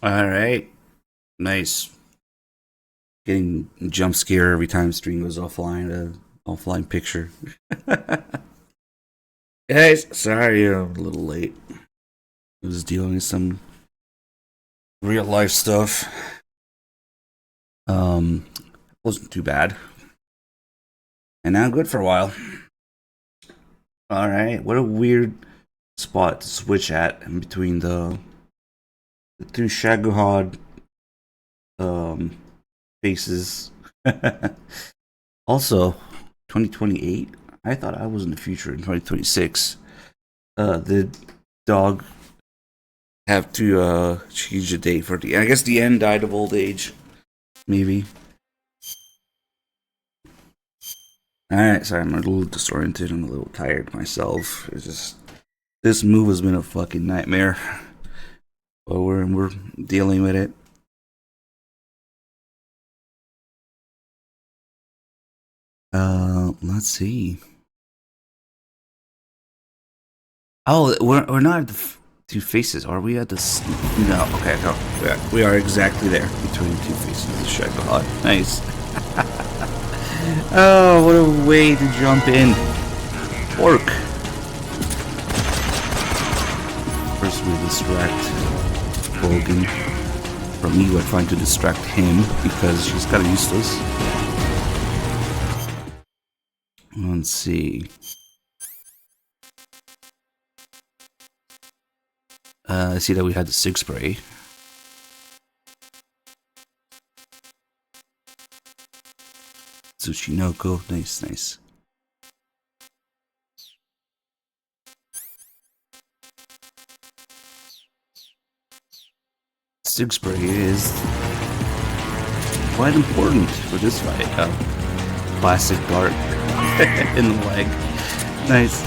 All right, nice. Getting jump scare every time stream goes offline. Offline picture. Guys, sorry I'm a little late. I was dealing with some real life stuff. Um, wasn't too bad, and now I'm good for a while. All right, what a weird spot to switch at in between the two Shagohod um faces. Also, 2028. I thought I was in the future in 2026. The dog have to change the date for the. I guess the end died of old age, maybe. All right, sorry, I'm a little disoriented. I'm a little tired myself. It's just this move has been a fucking nightmare, but we're dealing with it. Let's see. Oh, we're not at the two faces, are we? At the no? Okay, no, we are exactly there between the two faces of the Shagohod. Nice. Oh, what a way to jump in. Work. First we distract Bogan from me. We're trying to distract him because she's kind of useless. Let's see. I see that we had the Sig Spray. Tsushinoko, nice, nice. Sig Spray is quite important for this fight. Classic dart in the leg. Nice.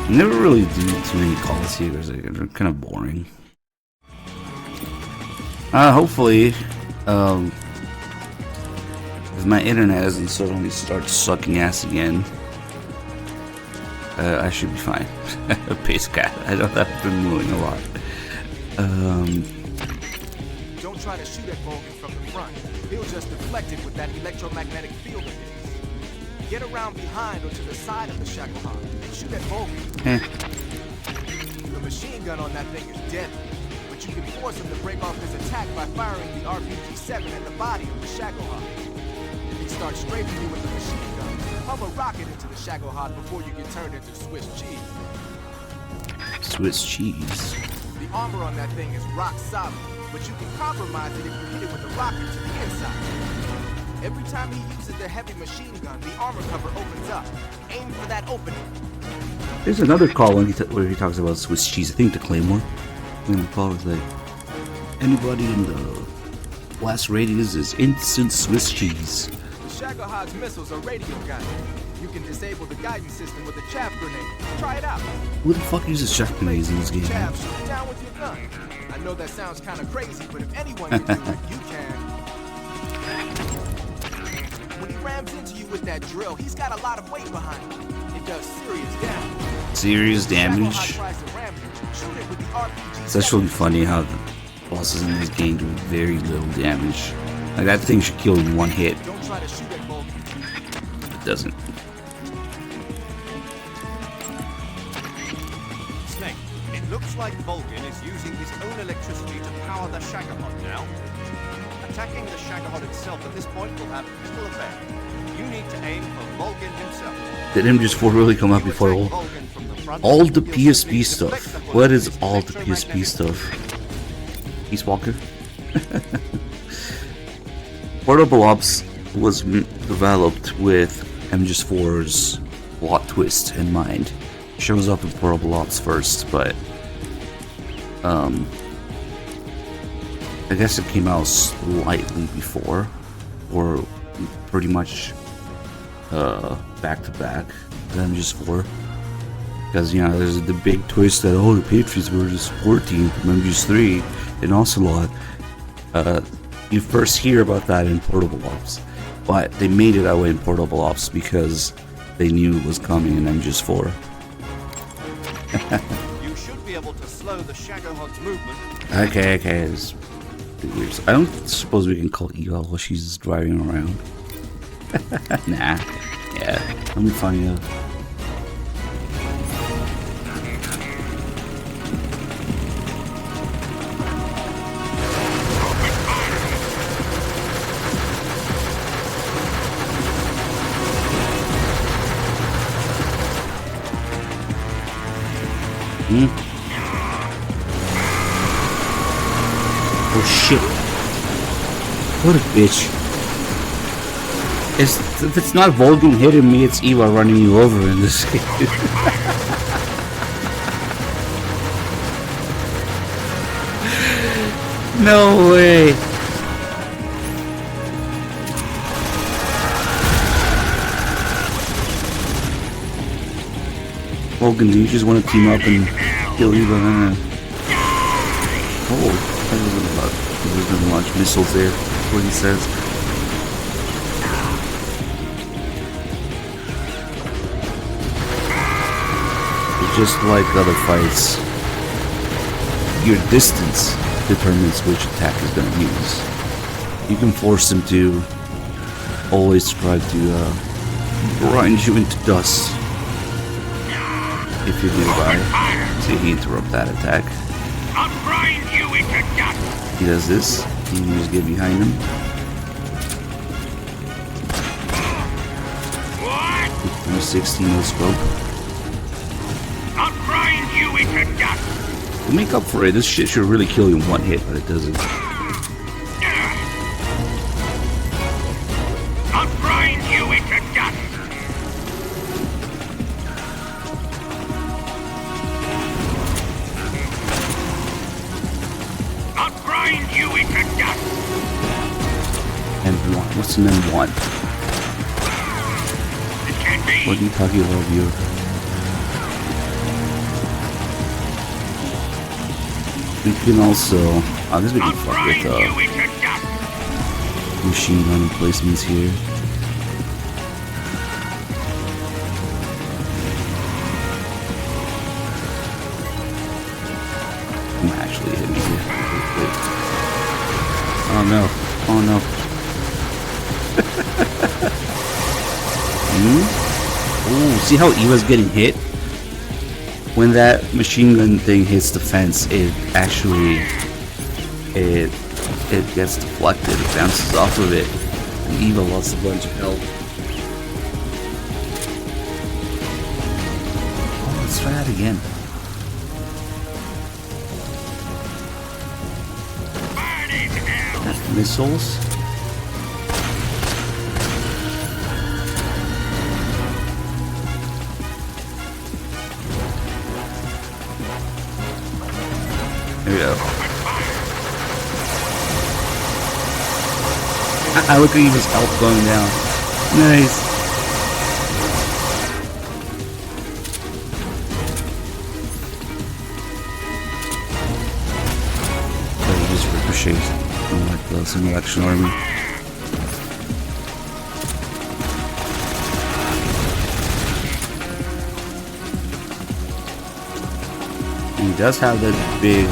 Never really do too many calls here because they're kind of boring. Hopefully, if my internet doesn't suddenly start sucking ass again, I should be fine. Pace cat. I know that I've been moving a lot. Don't try to shoot at Bogan from the front. He'll just deflect it with that electromagnetic field of his. Get around behind or to the side of the Shagohod and shoot at Bogan. The machine gun on that thing is deadly, but you can force him to break off his attack by firing the RPG-7 at the body of the Shagohod. If he starts strafing you with the machine gun, pump a rocket into the Shagohod before you get turned into Swiss cheese. Swiss cheese. The armor on that thing is rock solid, but you can compromise it if you hit it with a rocket to the inside. Every time he uses the heavy machine gun, the armor cover opens up. Aim for that opening. There's another call where he talks about Swiss cheese. I think the Claymore. And the call is like, anybody in the blast radius is instant Swiss cheese. The Shagohod's missiles are radio guided. You can disable the guidance system with a chaff grenade. Try it out. Who the fuck uses chaff grenades in this game? Chaff, shoot it down with your gun. I know that sounds kind of crazy, but if anyone can do it, you can. When he rams into you with that drill, he's got a lot of weight behind him. It does serious damage. Serious damage? It's actually funny how the bosses in this game do very little damage. Like that thing should kill you in one hit. Don't try to shoot at Bogan. It doesn't. Snake, it looks like Volgin is using his own electricity to power the Shagohod now. Attacking the Shagohod itself at this point will have little effect. You need to aim for Volgin himself. Did MGS4 really come out before all the PSP stuff? What is all the PSP stuff? Peace Walker? Portable Ops was developed with MGS4's plot twist in mind. It shows up in Portable Ops first, but I guess it came out slightly before, or pretty much back to back than MGS4. Because, you know, there's the big twist that, oh, the Patriots were just 14 from MGS3 and Ocelot. You first hear about that in Portable Ops. But they made it that way in Portable Ops because they knew it was coming in MGS4. be able to slow the Shagohod's movement. Okay. It's weird. I don't suppose we can call Eva while she's driving around. Nah. Yeah. Let me find out. Oh shit. What a bitch. If it's not Volgin hitting me, it's Eva running you over in this game. No way. Volgin, do you just want to team up and kill Eva? Oh, there's gonna launch missiles there. That's what he says. Just like other fights, your distance determines which attack is going to use. You can force them to always try to grind you into dust if you're nearby. See, he interrupt that attack. I'll grind you into dust. He does this. You can just get behind him. What? 360 no scope. I'll grind you into dust. To make up for it, this shit should really kill you in one hit, but it doesn't. I'll grind you into dust. I'll grind you into dust. M1. What's an M1? It can't be. What are you talking about, viewer? We can also, I guess we can fuck with machine gun emplacements here. I'm actually hitting here. Wait. Oh no! Oh no! Ooh, see how Eva's getting hit? When that machine gun thing hits the fence, it actually it gets deflected, it bounces off of it, and Eva lost a bunch of health. Oh, let's try that again. That's missiles. There we go. I look at Eva's health going down. Nice. So he just ricochets from like the single action army. And he does have that big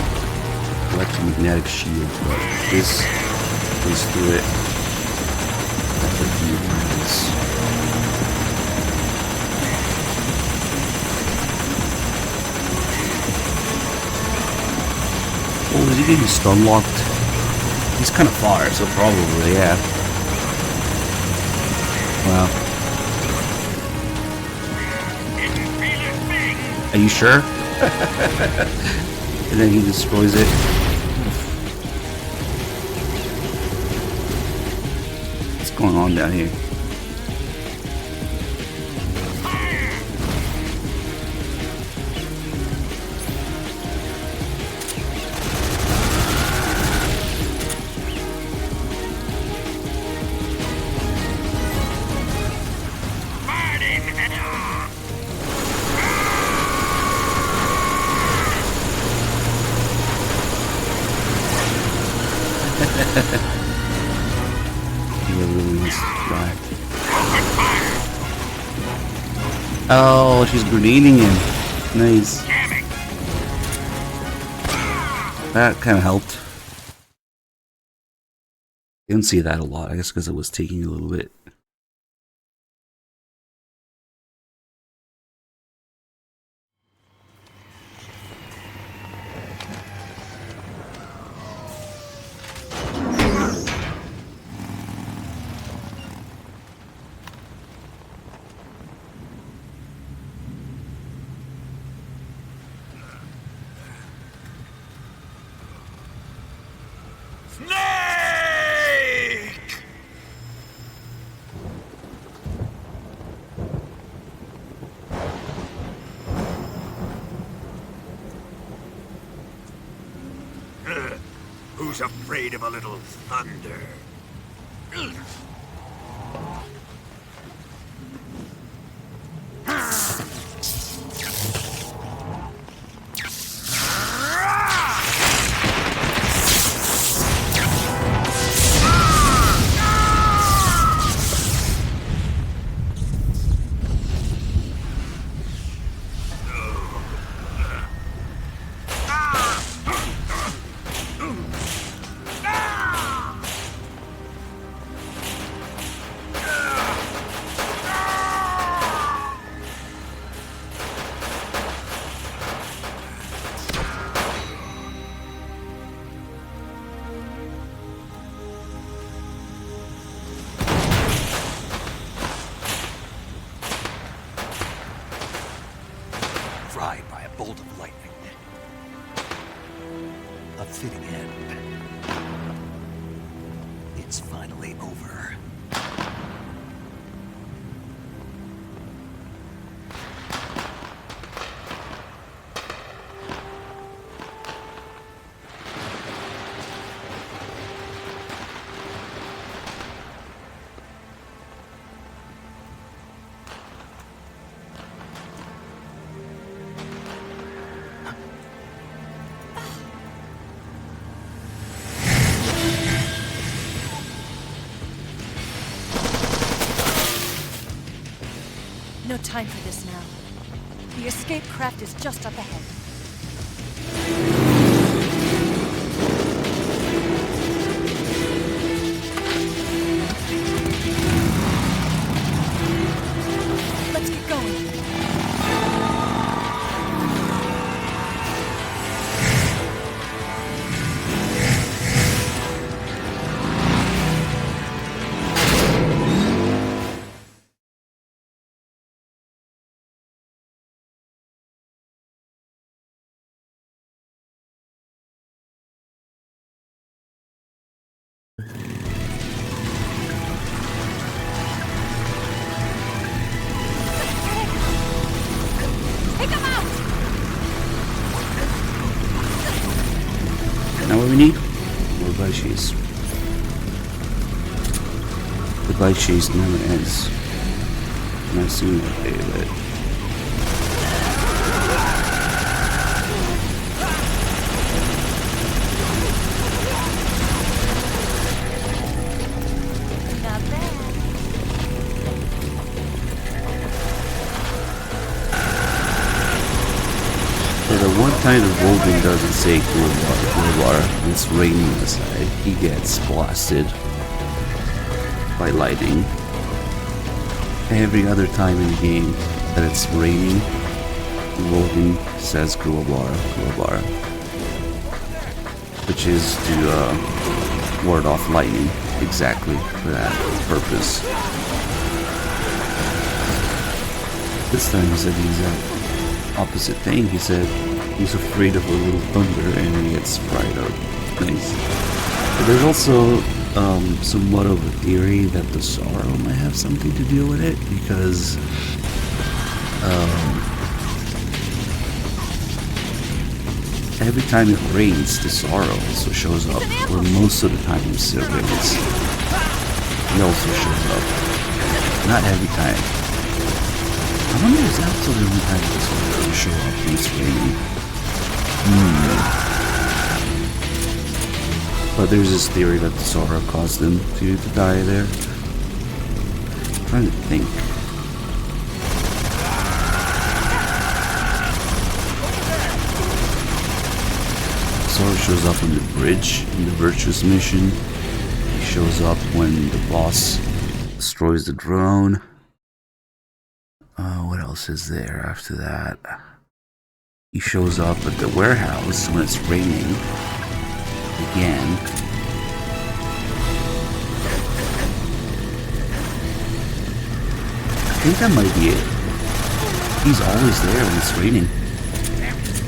electromagnetic shield, but this goes through it. That's what he is. Oh, is he getting stun locked? He's kind of far, so probably, yeah. Wow. Are you sure? And then he destroys it. What's going on down here? Oh, she's grenading him. Nice. That kind of helped. Didn't see that a lot, I guess because it was taking a little bit. Who's afraid of a little thunder? Fried by a bolt of lightning. A fitting end. It's finally over. No time for this now. The escape craft is just up ahead. Let's get going. Take him out! Now what we need? More bike chase. The bike chase never ends. And I've seen that day of it. Not bad. For the one time the Volgin doesn't say cool water, when it's raining outside, he gets blasted by lightning. Every other time in the game that it's raining, Volgin says Kuwabara, which is to ward off lightning, exactly for that purpose. This time he said the exact opposite thing. He said he's afraid of a little thunder and he gets fried up. Nice. But there's also somewhat of a theory that the sorrow might have something to do with it, because every time it rains, the sorrow also shows up, or most of the times it rains, he also shows up. Not every time. I wonder if that's the only time this one will show up when it's raining. But there's this theory that the Sora caused them to die there. I'm trying to think. Sora shows up on the bridge in the Virtuous mission. He shows up when the boss destroys the drone. What else is there after that? He shows up at the warehouse when it's raining. Again. I think that might be it. He's always there when it's raining.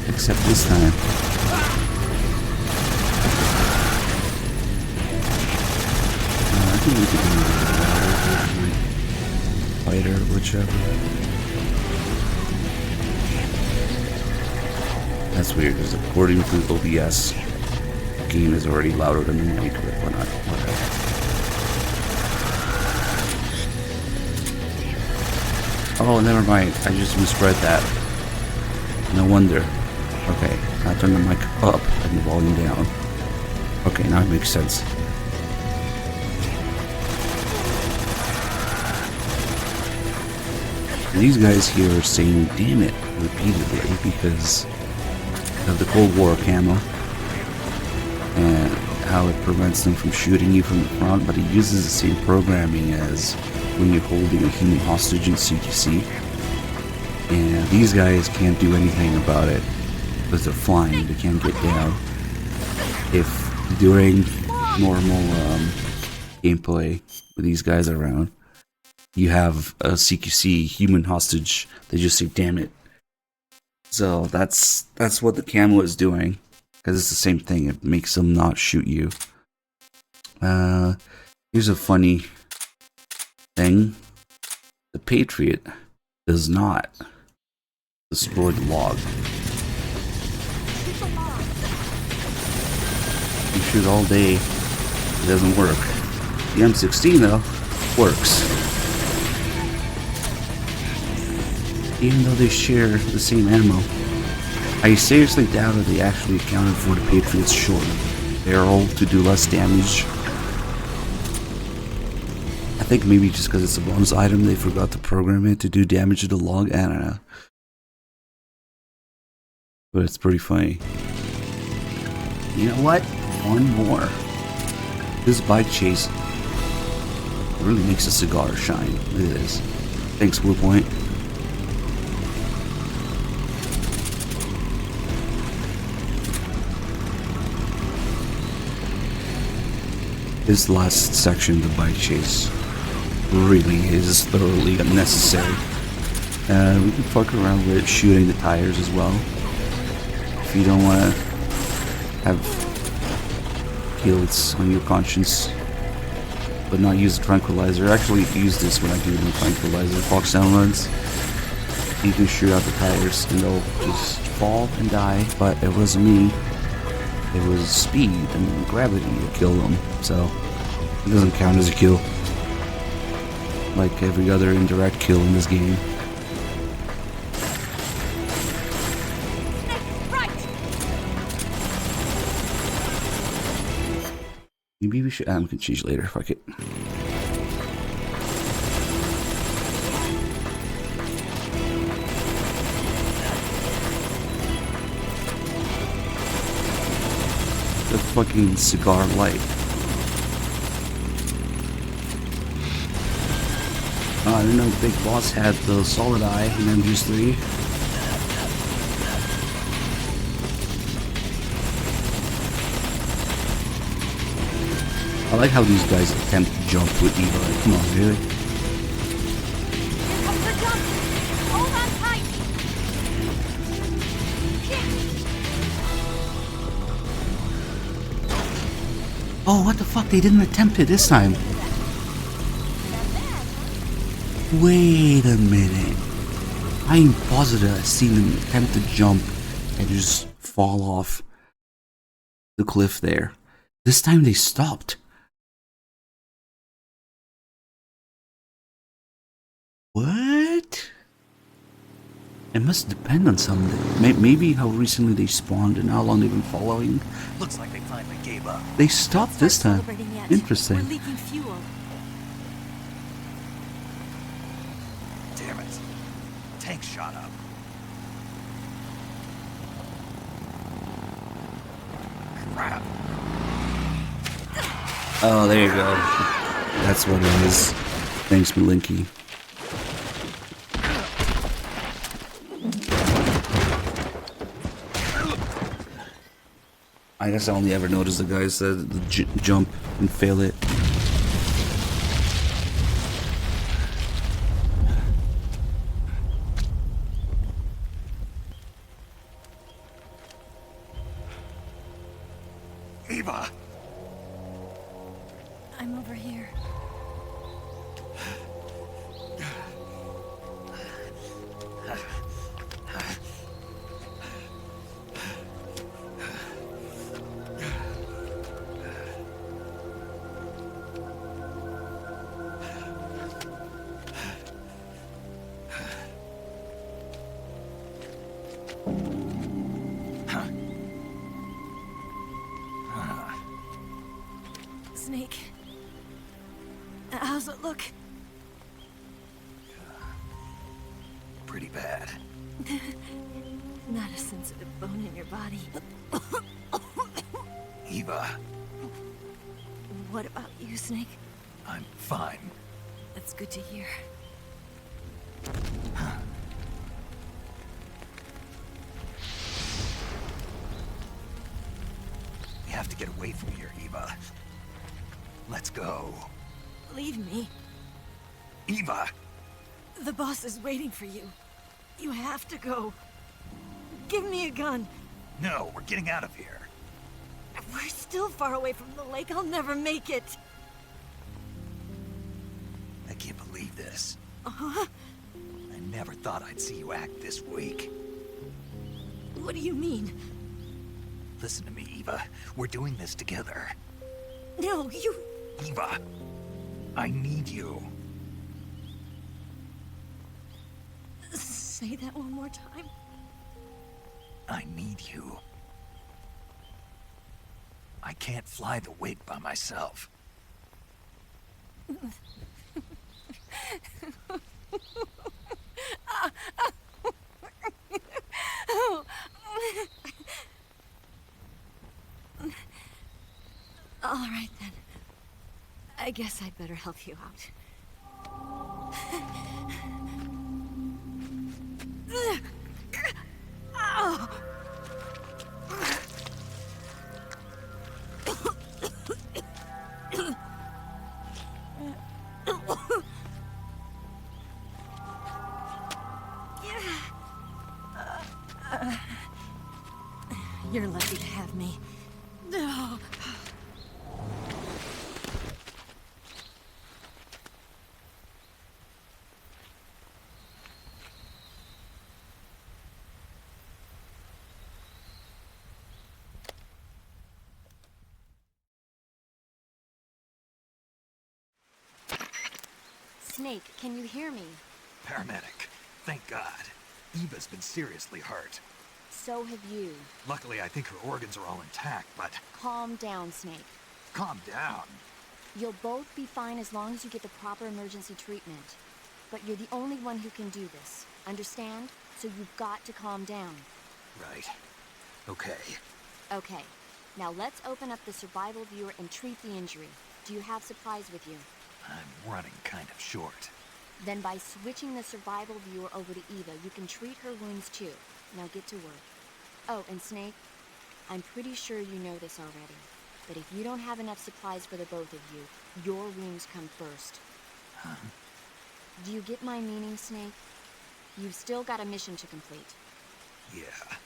Except this time. I think we could do fighter, whichever. That's weird, because according to OBS, the game is already louder than the mic, but why not? Whatever. Oh, never mind. I just misread that. No wonder. Okay, I turn the mic up and the volume down. Okay, now it makes sense. And these guys here are saying "damn it" repeatedly because of the Cold War camo and how it prevents them from shooting you from the front, but it uses the same programming as when you're holding a human hostage in CQC. And these guys can't do anything about it because they're flying, they can't get down. If during normal gameplay with these guys around, you have a CQC human hostage, they just say "damn it." So that's what the camo is doing, because it's the same thing. It makes them not shoot you. Here's a funny thing: the Patriot does not destroy the log. You shoot all day, it doesn't work. The M16 though works. Even though they share the same ammo. I seriously doubt that they actually accounted for the Patriot's short barrel to do less damage. I think maybe just because it's a bonus item, they forgot to program it to do damage to the log. I don't know. But it's pretty funny. You know what? One more. This bike chase really makes a cigar shine. Look at this. Thanks, Bluepoint. This last section, the bike chase, really is thoroughly unnecessary. We can fuck around with shooting the tires as well. If you don't want to have kills on your conscience, but not use a tranquilizer. Actually, use this when I do the tranquilizer Fox down runs. You can shoot out the tires and they'll just fall and die, but it wasn't me. It was speed and gravity that killed them, so it doesn't count as a kill. Like every other indirect kill in this game. Maybe we should. We can change later. Fuck it. The fucking cigar light. I didn't know Big Boss had the solid eye in MGS3. I like how these guys attempt to jump with Eva. Come on, really? Here comes the jump! Hold on tight! Oh, what the fuck? They didn't attempt it this time. Wait a minute. I'm positive I've seen them attempt to jump and just fall off the cliff there. This time they stopped. What? It must depend on something. Maybe how recently they spawned and how long they've been following. Looks like they finally gave up. They stopped this time. Celebrating yet. Interesting. We're leaking fuel. Damn it. Tank shot up. Oh, there you go. That's what it is. Thanks, Malinky. I guess I only ever noticed the guys that jump and fail it. Eva! I'm over here. Snake. How's it look? Pretty bad. Not a sensitive bone in your body. Eva, What about you, Snake? I'm fine. That's good to hear. We have to get away from here, Eva. Let's go. Leave me. Eva! The boss is waiting for you. You have to go. Give me a gun. No, we're getting out of here. We're still far away from the lake. I'll never make it. I can't believe this. Uh-huh. I never thought I'd see you act this weak. What do you mean? Listen to me, Eva. We're doing this together. No, you... Eva, I need you. Say that one more time. I need you. I can't fly the wig by myself. All right, then. I guess I'd better help you out. You're lucky to have me. No. Snake, can you hear me? Paramedic, thank God. Eva's been seriously hurt. So have you. Luckily, I think her organs are all intact, but Calm down, Snake. calm down. You'll both be fine as long as you get the proper emergency treatment. But you're the only one who can do this. Understand? So you've got to calm down. Right. Okay. Okay. Now let's open up the survival viewer and treat the injury. Do you have supplies with you? I'm running kind of short. Then by switching the survival viewer over to Eva, you can treat her wounds too. Now get to work. Oh, and Snake, I'm pretty sure you know this already, but if you don't have enough supplies for the both of you, your wounds come first. Huh? Do you get my meaning, Snake? You've still got a mission to complete. Yeah.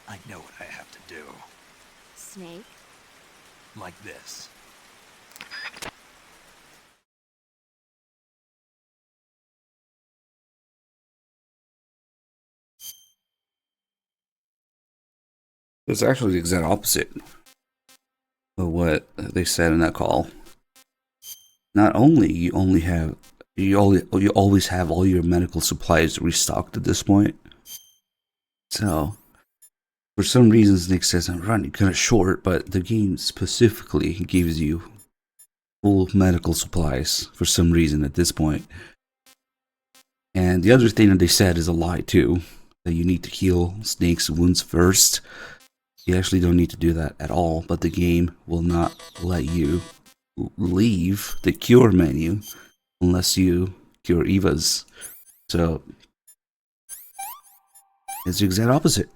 I know what I have to do. Snake? Like this. It's actually the exact opposite of what they said in that call. Not only you always have all your medical supplies restocked at this point. So for some reasons Nick says I'm running kind of short, but the game specifically gives you full medical supplies for some reason at this point. And the other thing that they said is a lie too, that you need to heal Snake's wounds first. You actually don't need to do that at all, but the game will not let you leave the cure menu unless you cure Eva's. So it's the exact opposite.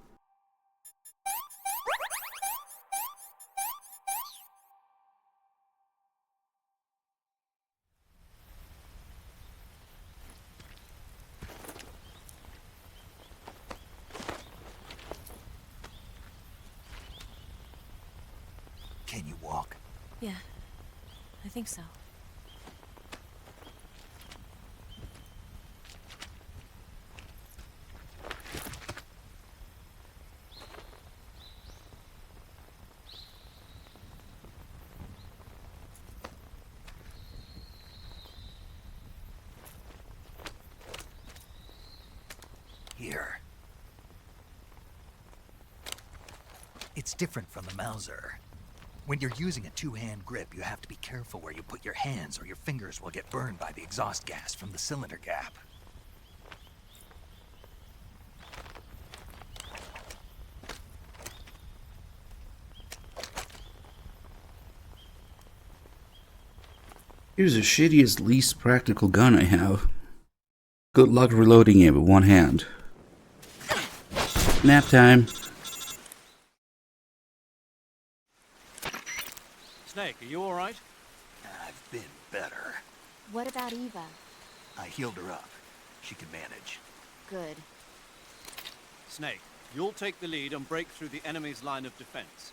Can you walk? Yeah, I think so. Here. It's different from the Mauser. When you're using a two-hand grip, you have to be careful where you put your hands or your fingers will get burned by the exhaust gas from the cylinder gap. Here's the shittiest, least practical gun I have. Good luck reloading it with one hand. Nap time. Snake, are you alright? I've been better. What about Eva? I healed her up. She can manage. Good. Snake, you'll take the lead and break through the enemy's line of defense.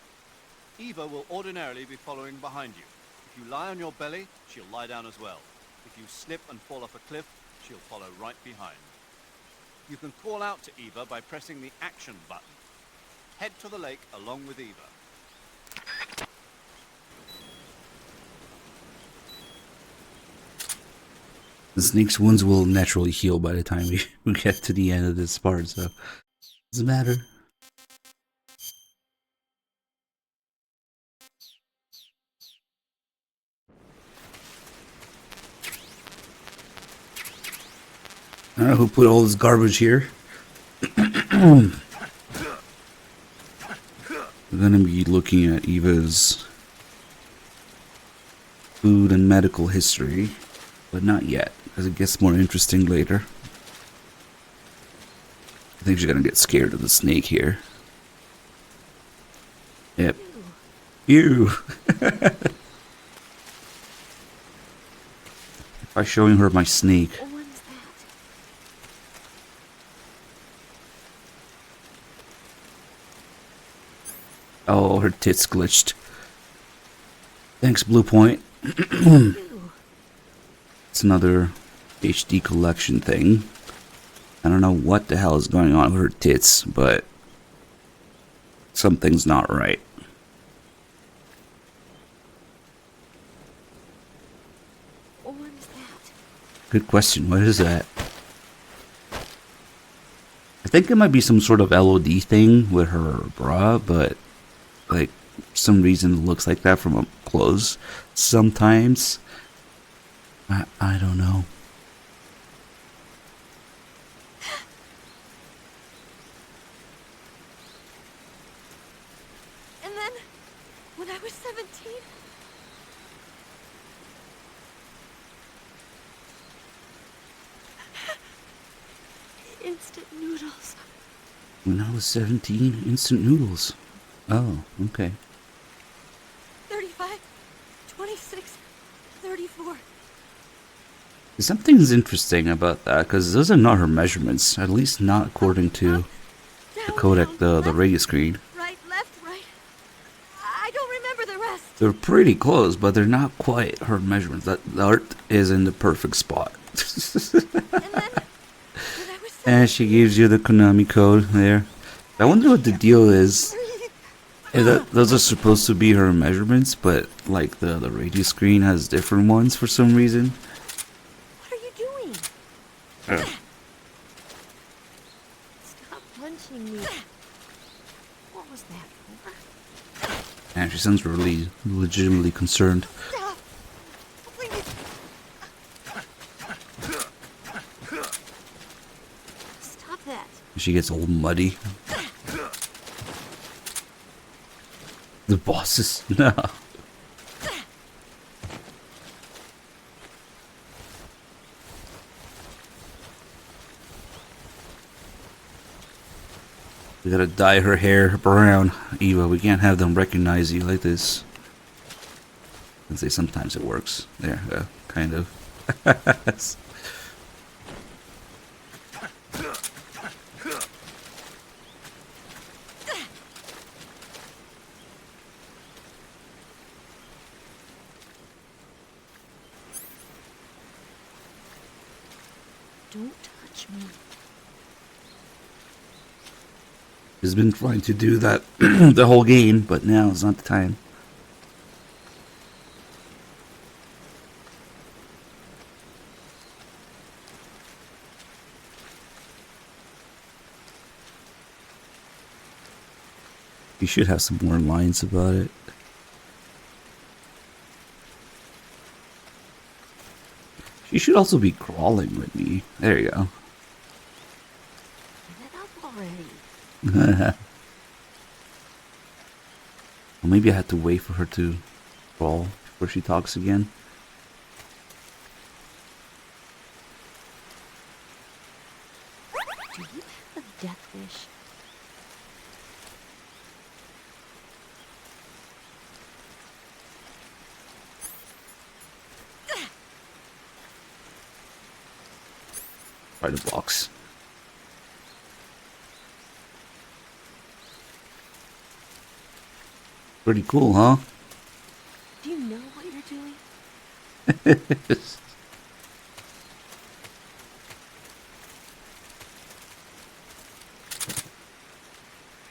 Eva will ordinarily be following behind you. If you lie on your belly, she'll lie down as well. If you slip and fall off a cliff, she'll follow right behind. You can call out to Eva by pressing the action button. Head to the lake along with Eva. The snake's wounds will naturally heal by the time we get to the end of this part, so doesn't matter. I don't know who put all this garbage here. We're gonna be looking at Eva's food and medical history, but not yet, because it gets more interesting later. I think she's gonna get scared of the snake here. Yep. Ew. By showing her my snake. What is that? Oh, her tits glitched. Thanks, Blue Point. It's another HD collection thing. I don't know what the hell is going on with her tits, but something's not right. What is that? Good question. What is that? I think it might be some sort of LOD thing with her bra, but like for some reason it looks like that from up close sometimes. I don't know. And then, when I was 17, instant noodles. When I was 17, instant noodles. Oh, okay. 35, 26, 34. Something's interesting about that, because those are not her measurements, at least not according to the codec, the radio screen. Right, left, right. I don't remember the rest. They're pretty close, but they're not quite her measurements. That the art is in the perfect spot. And then, when I was 17, And she gives you the Konami code there. I wonder what the deal is. Those are supposed to be her measurements, but like the radio screen has different ones for some reason. What are you doing? Oh. Stop punching me. What was that for? And she sounds really legitimately concerned. stop. Please. Stop that. She gets all muddy. The bosses, no. We gotta dye her hair brown, Eva. We can't have them recognize you like this. And say sometimes it works. There, kind of. Don't touch me. He's been trying to do that the whole game, but now is not the time. You should have some more lines about it. She should also be crawling with me. There you go. Get up already. Well, maybe I had to wait for her to crawl before she talks again. Do you have a death wish? Try the box. Pretty cool, huh? Do you know what you're doing? Are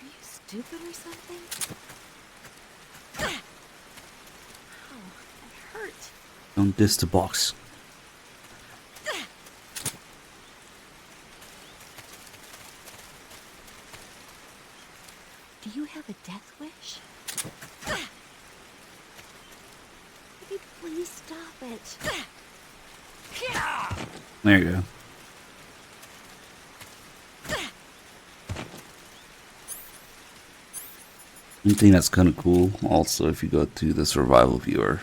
you stupid or something? Ow, that hurt. Don't diss the box. Do you have a death wish? Maybe please stop it. There you go. One thing that's kind of cool, also, if you go to the survival viewer,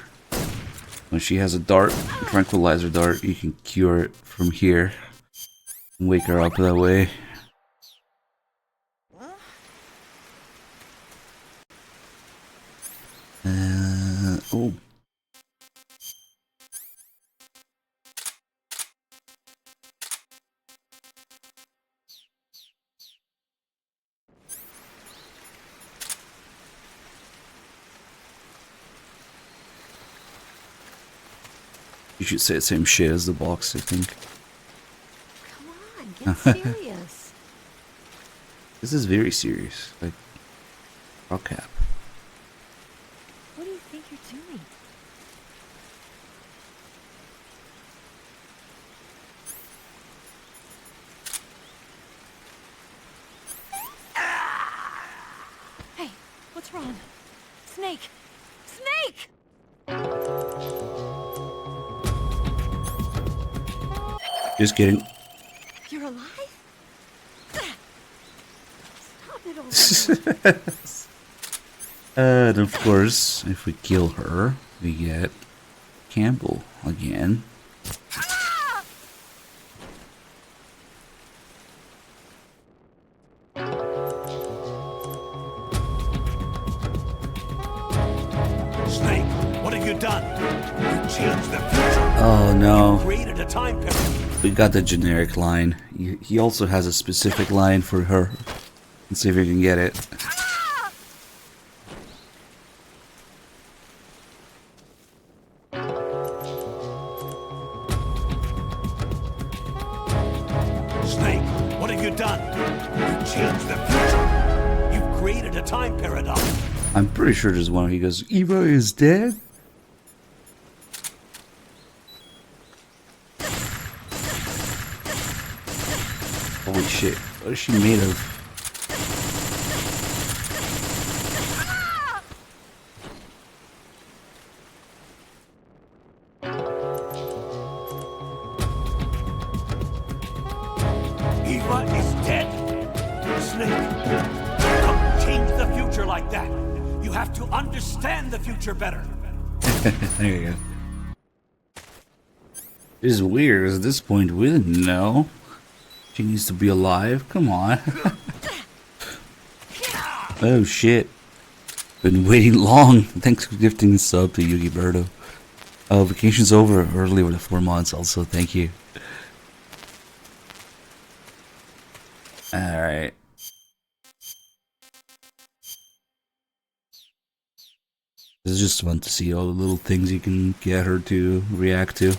when she has a dart, a tranquilizer dart, you can cure it from here and wake her up that way. Oh. You should say the same shit as the box, I think. Come on, get serious. This is very serious. Like, rock cap. What do you think you're doing? Hey, what's wrong? Snake! Snake! Just kidding. You're alive? Stop it already. And of course, if we kill her, we get Campbell again. Snake, what have you done? You changed the future. Oh no. Created a time period. We got the generic line. He also has a specific line for her. Let's see if we can get it. Snake, what have you done? You changed the future. You've created a time paradox. I'm pretty sure there's one where he goes, Eva is dead? Holy shit, what is she made of? Eva is dead. Snake, don't change the future like that. You have to understand the future better. There you go. This is weird, 'cause at this point we didn't know. She needs to be alive, come on. Oh shit. Been waiting long. Thanks for gifting the sub to Yugi Berto. Oh, vacation's over early with the 4 months also, thank you. Alright. It's just fun to see all the little things you can get her to react to.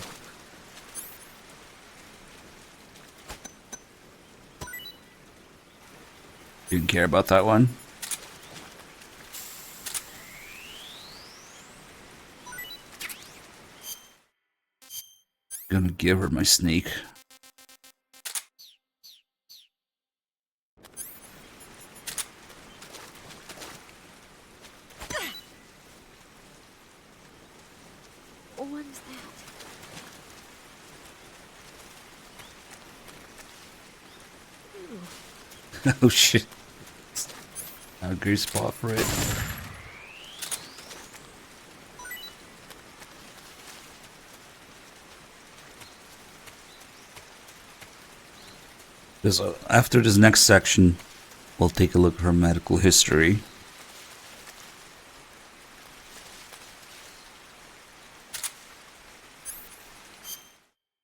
Didn't care about that one. Gonna give her my snake. What is that? Oh shit. Not a great spot for it. After this next section, we'll take a look at her medical history.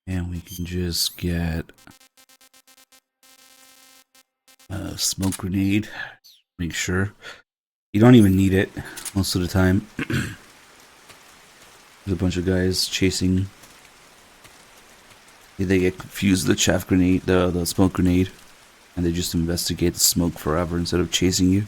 And we can just get a smoke grenade. Make sure. You don't even need it most of the time. There's a bunch of guys chasing. They get confused with the chaff grenade, the smoke grenade, and they just investigate the smoke forever instead of chasing you.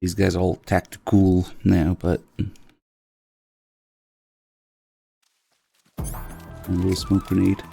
These guys are all tactical now, but a little smoke grenade.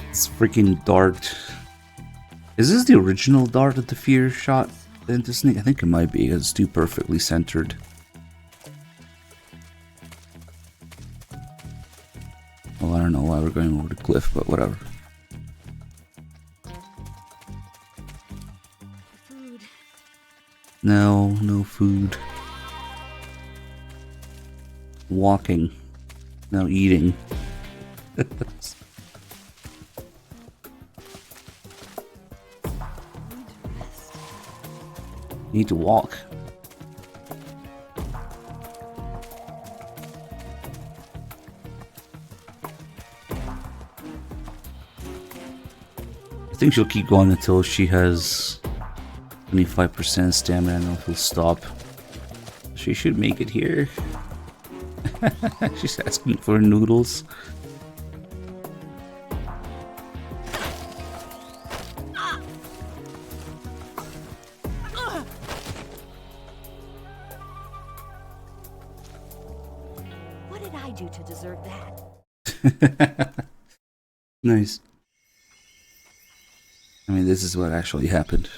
This freaking dart. Is this the original dart that the Fear shot into Snake? I think it might be. It's too perfectly centered. Well, I don't know why we're going over the cliff, but whatever. Food. No, no food. Walking. No eating. Need to walk. I think she'll keep going until she has 25% stamina and then she'll stop. She should make it here. She's asking for noodles. What did I do to deserve that? Nice. I mean, this is what actually happened.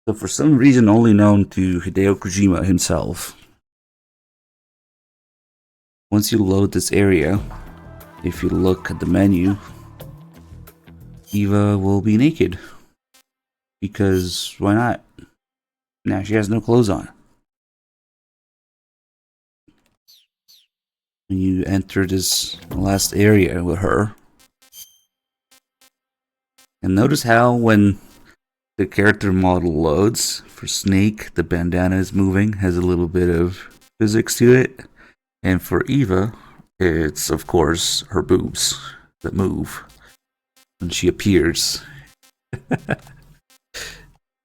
So for some reason only known to Hideo Kojima himself, once you load this area, if you look at the menu, Eva will be naked. Because why not? Now she has no clothes on. When you enter this last area with her. And notice how when the character model loads, for Snake, the bandana is moving, has a little bit of physics to it. And for Eva, it's of course her boobs that move when she appears.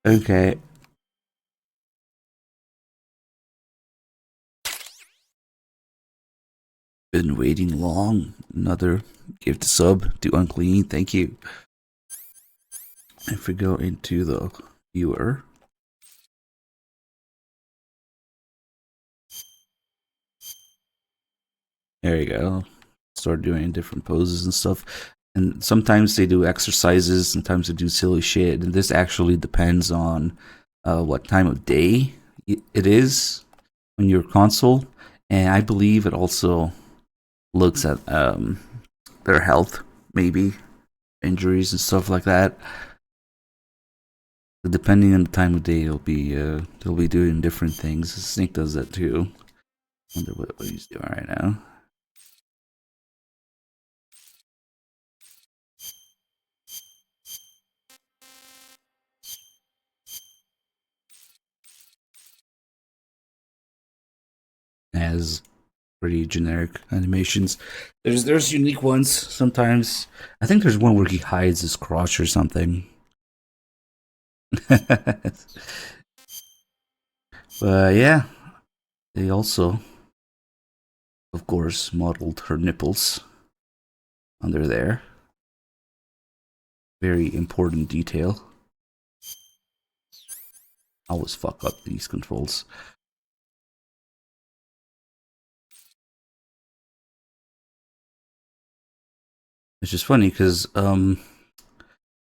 Okay. Been waiting long. Another gift sub to Unclean. Thank you. If we go into the viewer. There you go. Start doing different poses and stuff. And sometimes they do exercises, sometimes they do silly shit. And this actually depends on what time of day it is on your console. And I believe it also looks at their health, maybe injuries and stuff like that. So depending on the time of day, they'll be doing different things. Snake does that too. I wonder what he's doing right now. Has pretty generic animations. There's unique ones sometimes. I think there's one where he hides his crotch or something. But yeah, they also, of course, modeled her nipples under there. Very important detail. I always fuck up these controls. It's just funny because for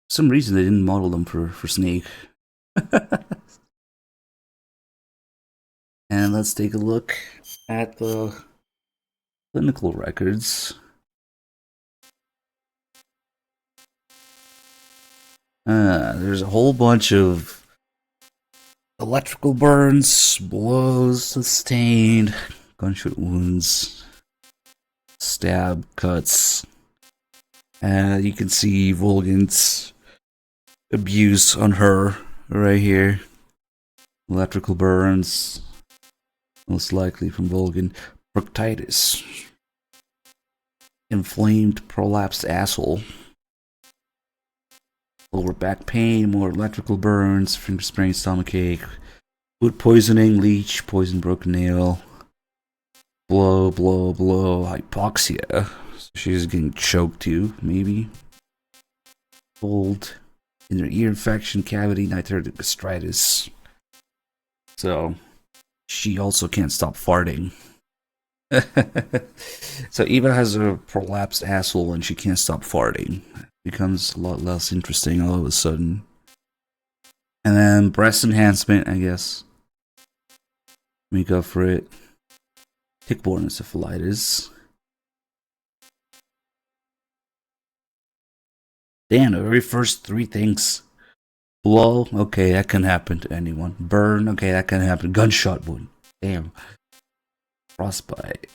some reason they didn't model them for Snake. And let's take a look at the clinical records. There's a whole bunch of electrical burns, blows sustained, gunshot wounds, stab cuts. You can see Volgan's abuse on her right here. Electrical burns, most likely from Volgan. Proctitis. Inflamed, prolapsed asshole. Lower back pain, more electrical burns, finger sprain, stomachache. Food poisoning, leech, poison broken nail. Blow, hypoxia. She's getting choked too, maybe. Cold. Inner ear infection, cavity, nitritic gastritis. So, she also can't stop farting. So, Eva has a prolapsed asshole and she can't stop farting. It becomes a lot less interesting all of a sudden. And then, breast enhancement, I guess. Make up for it. Tick-borne encephalitis. Damn, the very first three things. Blow, okay, that can happen to anyone. Burn, okay, that can happen. Gunshot wound, damn. Frostbite.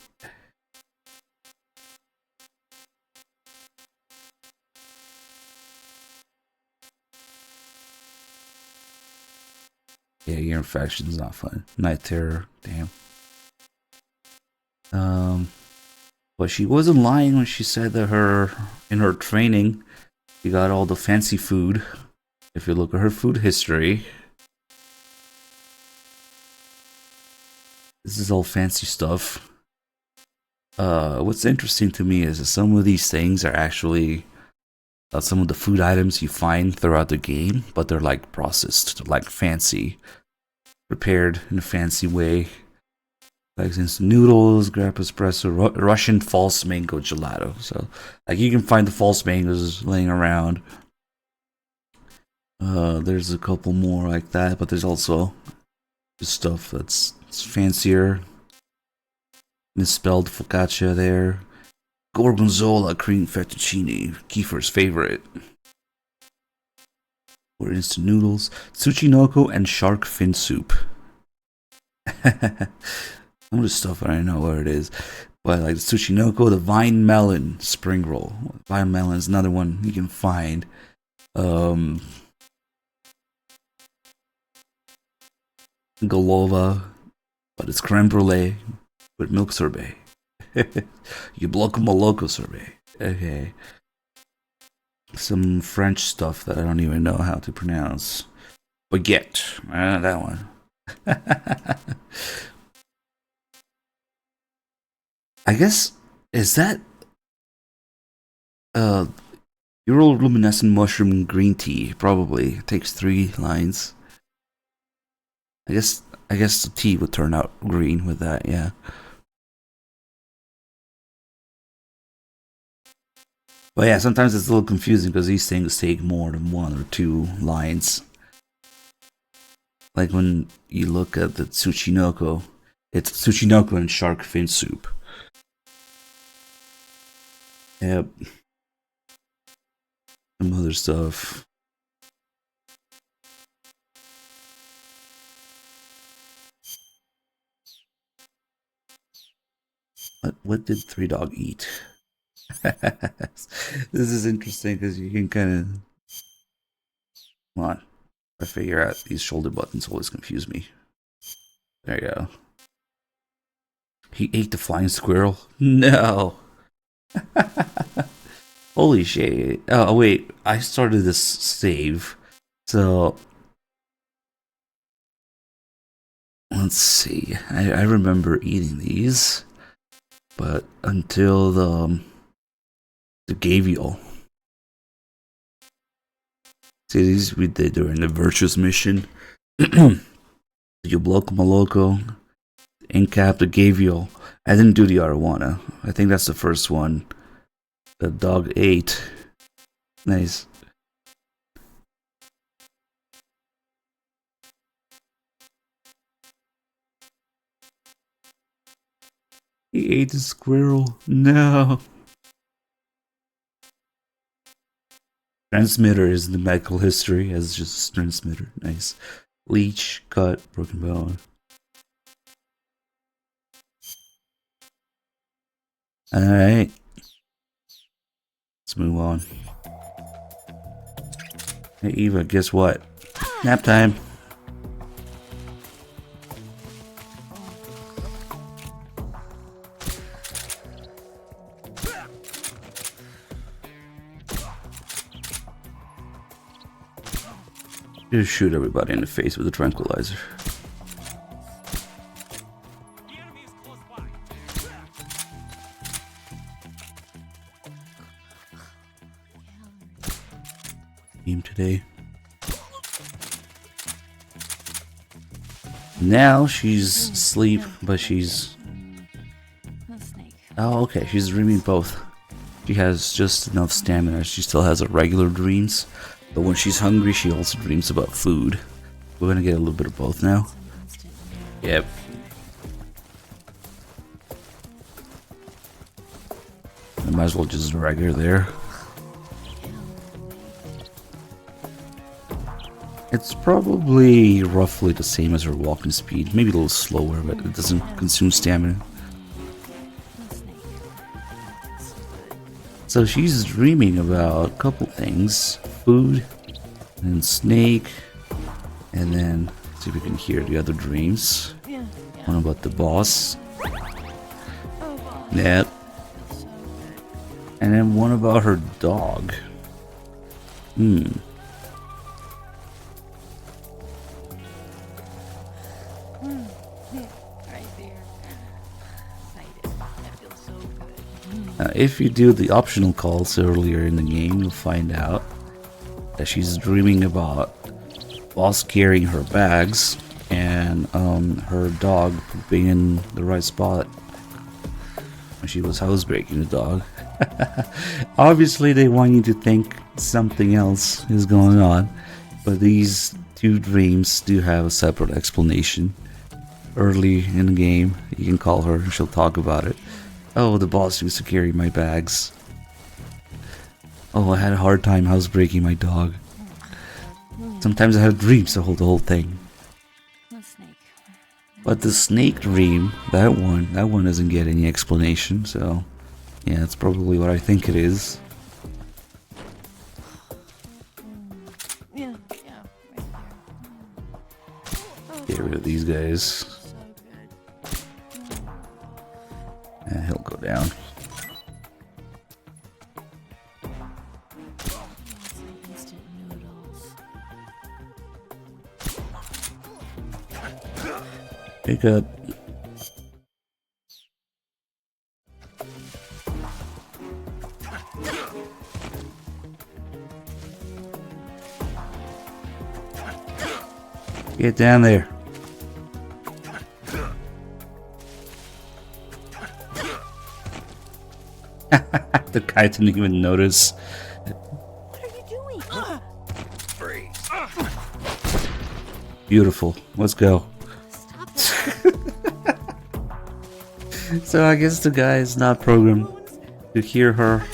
Yeah, ear infection is not fun. Night terror, damn. But she wasn't lying when she said that in her training, she got all the fancy food. If you look at her food history, this is all fancy stuff. What's interesting to me is that some of these things are actually some of the food items you find throughout the game, but they're like processed, they're like fancy, prepared in a fancy way. Like instant noodles, grab espresso, Russian false mango gelato. So, like, you can find the false mangoes laying around. There's a couple more like that, but there's also just stuff that's fancier. Misspelled focaccia there. Gorgonzola cream fettuccine, Kiefer's favorite. or instant noodles, tsuchinoko, and shark fin soup. Some of the stuff I don't know where it is, but like the tsuchinoko, the vine melon spring roll. Vine melon is another one you can find. Golova, but it's creme brulee with milk sorbet. You bloco moloco sorbet. Okay. Some French stuff that I don't even know how to pronounce. Baguette. That one. I guess, is that Luminescent mushroom green tea? Probably. It takes 3 lines. I guess the tea would turn out green with that, yeah. But yeah, sometimes it's a little confusing because these things take more than 1 or 2 lines. Like when you look at the tsuchinoko, it's tsuchinoko and shark fin soup. Yep. Some other stuff. What did Three Dog eat? This is interesting because you can kind of... Come on. I figure out these shoulder buttons always confuse me. There you go. He ate the flying squirrel? No! Holy shit. Oh, wait. I started this save. So... Let's see. I remember eating these. But until the Gavial. See, these we did during the Virtuous mission. You bloco moloco, Incap, the Gavial. I didn't do the arowana. I think that's the first one. The dog ate. Nice. He ate the squirrel. No. Transmitter is in the medical history as just a transmitter. Nice. Leech, cut, broken bone. Alright. Let's move on. Hey Eva, guess what? Nap time. Just shoot everybody in the face with a tranquilizer. Game today. Now she's asleep, but she's... Oh, okay, she's dreaming both. She has just enough stamina. She still has her regular dreams. But when she's hungry, she also dreams about food. We're gonna get a little bit of both now. Yep. I might as well just drag her there. It's probably roughly the same as her walking speed. Maybe a little slower, but it doesn't consume stamina. So she's dreaming about a couple things. Food, and Snake, and then see if we can hear the other dreams. One about the boss. Yep. And then one about her dog. If you do the optional calls earlier in the game, you'll find out that she's dreaming about boss carrying her bags and her dog being in the right spot when she was housebreaking the dog. Obviously they want you to think something else is going on, but these two dreams do have a separate explanation. Early in the game, you can call her and she'll talk about it. Oh, the boss used to carry my bags. Oh, I had a hard time housebreaking my dog. Sometimes I have dreams the whole thing. The snake. But the snake dream, that one doesn't get any explanation, so yeah, that's probably what I think it is. Yeah, right there. Get rid of these guys. So good. Yeah, he'll go down. Instant noodles. Pick up. Get down there. The guy didn't even notice. What are you doing? Beautiful. Let's go. Stop it. So I guess the guy is not programmed to hear her.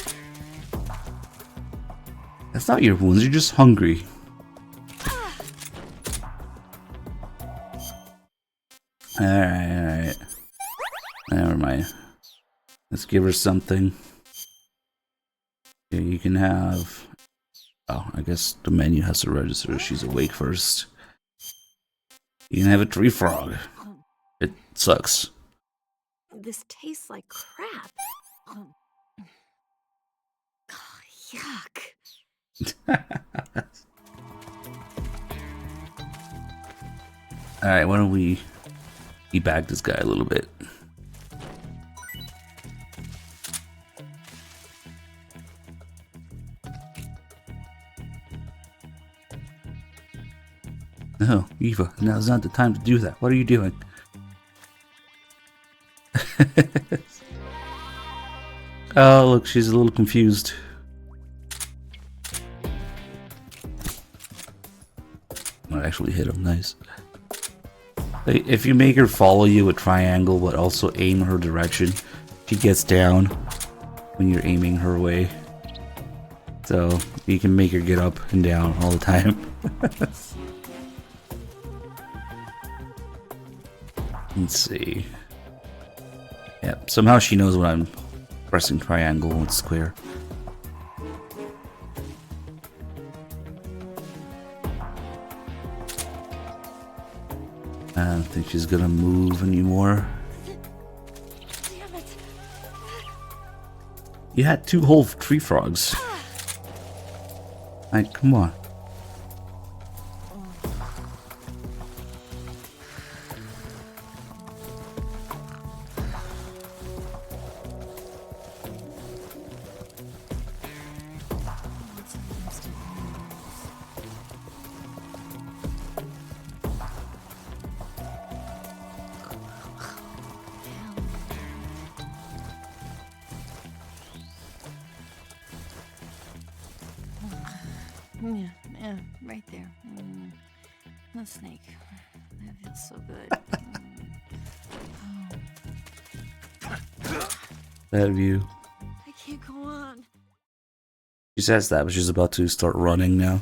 That's not your wounds, you're just hungry. Alright. Never mind. Let's give her something. Okay, you can have... Oh, I guess the menu has to register she's awake first. You can have a tree frog. It sucks. This tastes like crap. Yuck. Alright, why don't we debag this guy a little bit? No, Eva, now's not the time to do that. What are you doing? Oh, look, she's a little confused. I actually hit him, nice. If you make her follow you with triangle, but also aim her direction, she gets down when you're aiming her way. So you can make her get up and down all the time. Let's see. Yep, somehow she knows when I'm pressing triangle and square. I don't think she's gonna move anymore. Damn it. You had 2 whole tree frogs. Like, come on. Yeah, right there. The snake. That feels so good. That view. I can't go on. She says that, but she's about to start running now.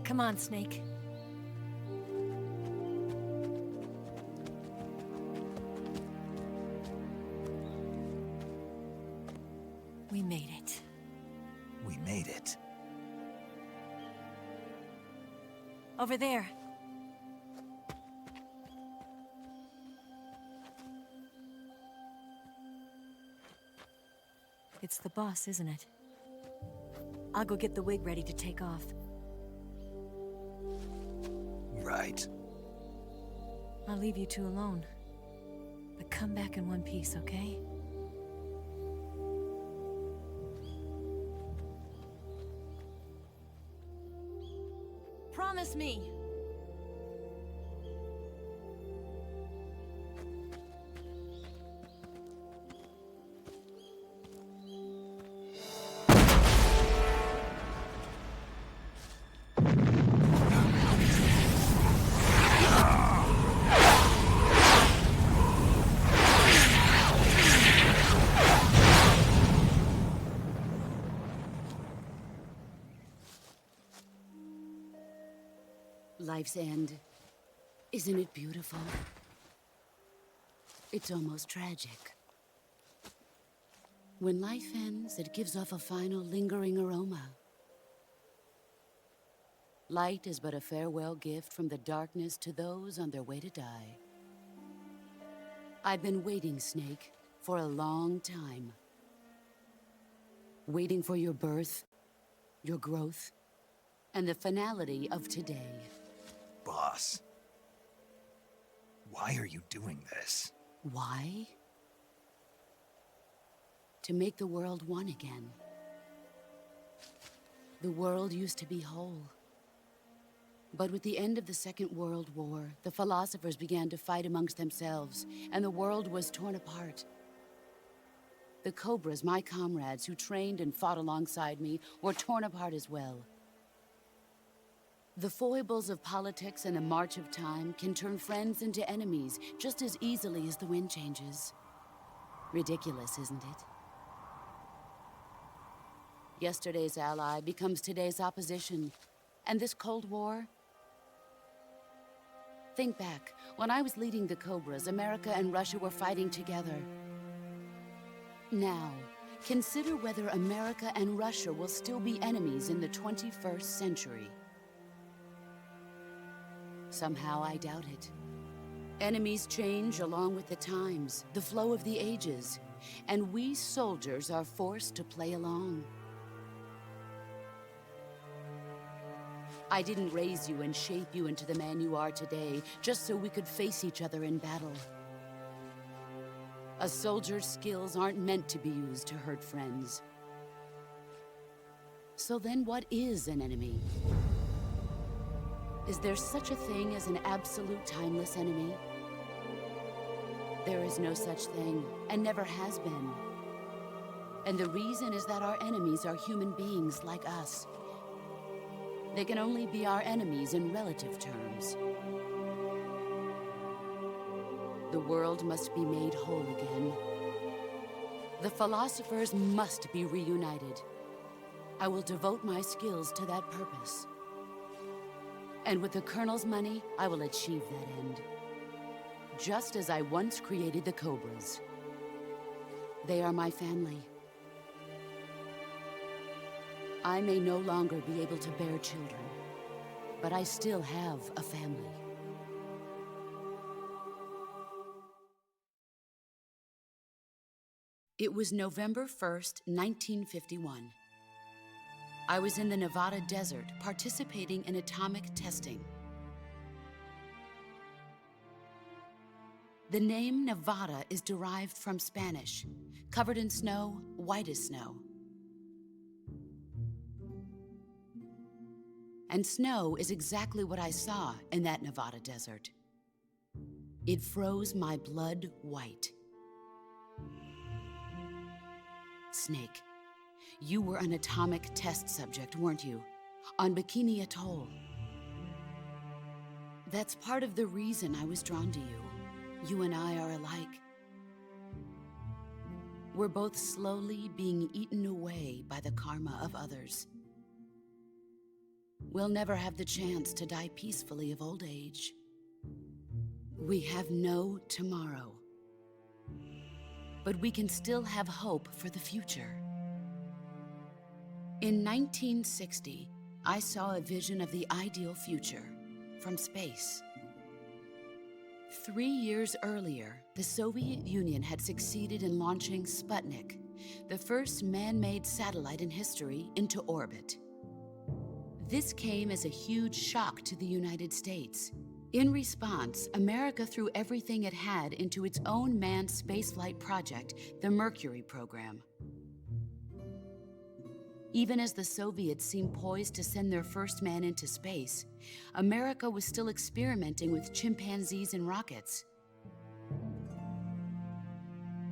Come on, Snake. We made it. We made it. Over there. It's the boss, isn't it? I'll go get the wig ready to take off. Right. I'll leave you two alone. But come back in one piece, okay? Promise me! Life's end. Isn't it beautiful? It's almost tragic. When life ends, it gives off a final lingering aroma. Light is but a farewell gift from the darkness to those on their way to die. I've been waiting, Snake, for a long time. Waiting for your birth, your growth, and the finality of today. Boss. Why are you doing this? Why? To make the world one again. The world used to be whole. But with the end of the Second World War, the philosophers began to fight amongst themselves, and the world was torn apart. The Cobras, my comrades who trained and fought alongside me, were torn apart as well. The foibles of politics and the march of time can turn friends into enemies just as easily as the wind changes. Ridiculous, isn't it? Yesterday's ally becomes today's opposition. And this Cold War? Think back. When I was leading the Cobras, America and Russia were fighting together. Now, consider whether America and Russia will still be enemies in the 21st century. Somehow I doubt it. Enemies change along with the times, the flow of the ages, and we soldiers are forced to play along. I didn't raise you and shape you into the man you are today just so we could face each other in battle. A soldier's skills aren't meant to be used to hurt friends. So then what is an enemy? Is there such a thing as an absolute timeless enemy? There is no such thing, and never has been. And the reason is that our enemies are human beings like us. They can only be our enemies in relative terms. The world must be made whole again. The philosophers must be reunited. I will devote my skills to that purpose. And with the Colonel's money, I will achieve that end. Just as I once created the Cobras. They are my family. I may no longer be able to bear children, but I still have a family. It was November 1st, 1951. I was in the Nevada desert participating in atomic testing. The name Nevada is derived from Spanish, covered in snow, white as snow. And snow is exactly what I saw in that Nevada desert. It froze my blood white. Snake, you were an atomic test subject, weren't you? On Bikini Atoll. That's part of the reason I was drawn to you. You and I are alike. We're both slowly being eaten away by the karma of others. We'll never have the chance to die peacefully of old age. We have no tomorrow. But we can still have hope for the future. In 1960, I saw a vision of the ideal future from space. 3 years earlier, the Soviet Union had succeeded in launching Sputnik, the first man-made satellite in history into orbit. This came as a huge shock to the United States. In response, America threw everything it had into its own manned spaceflight project, the Mercury program. Even as the Soviets seemed poised to send their first man into space, America was still experimenting with chimpanzees and rockets.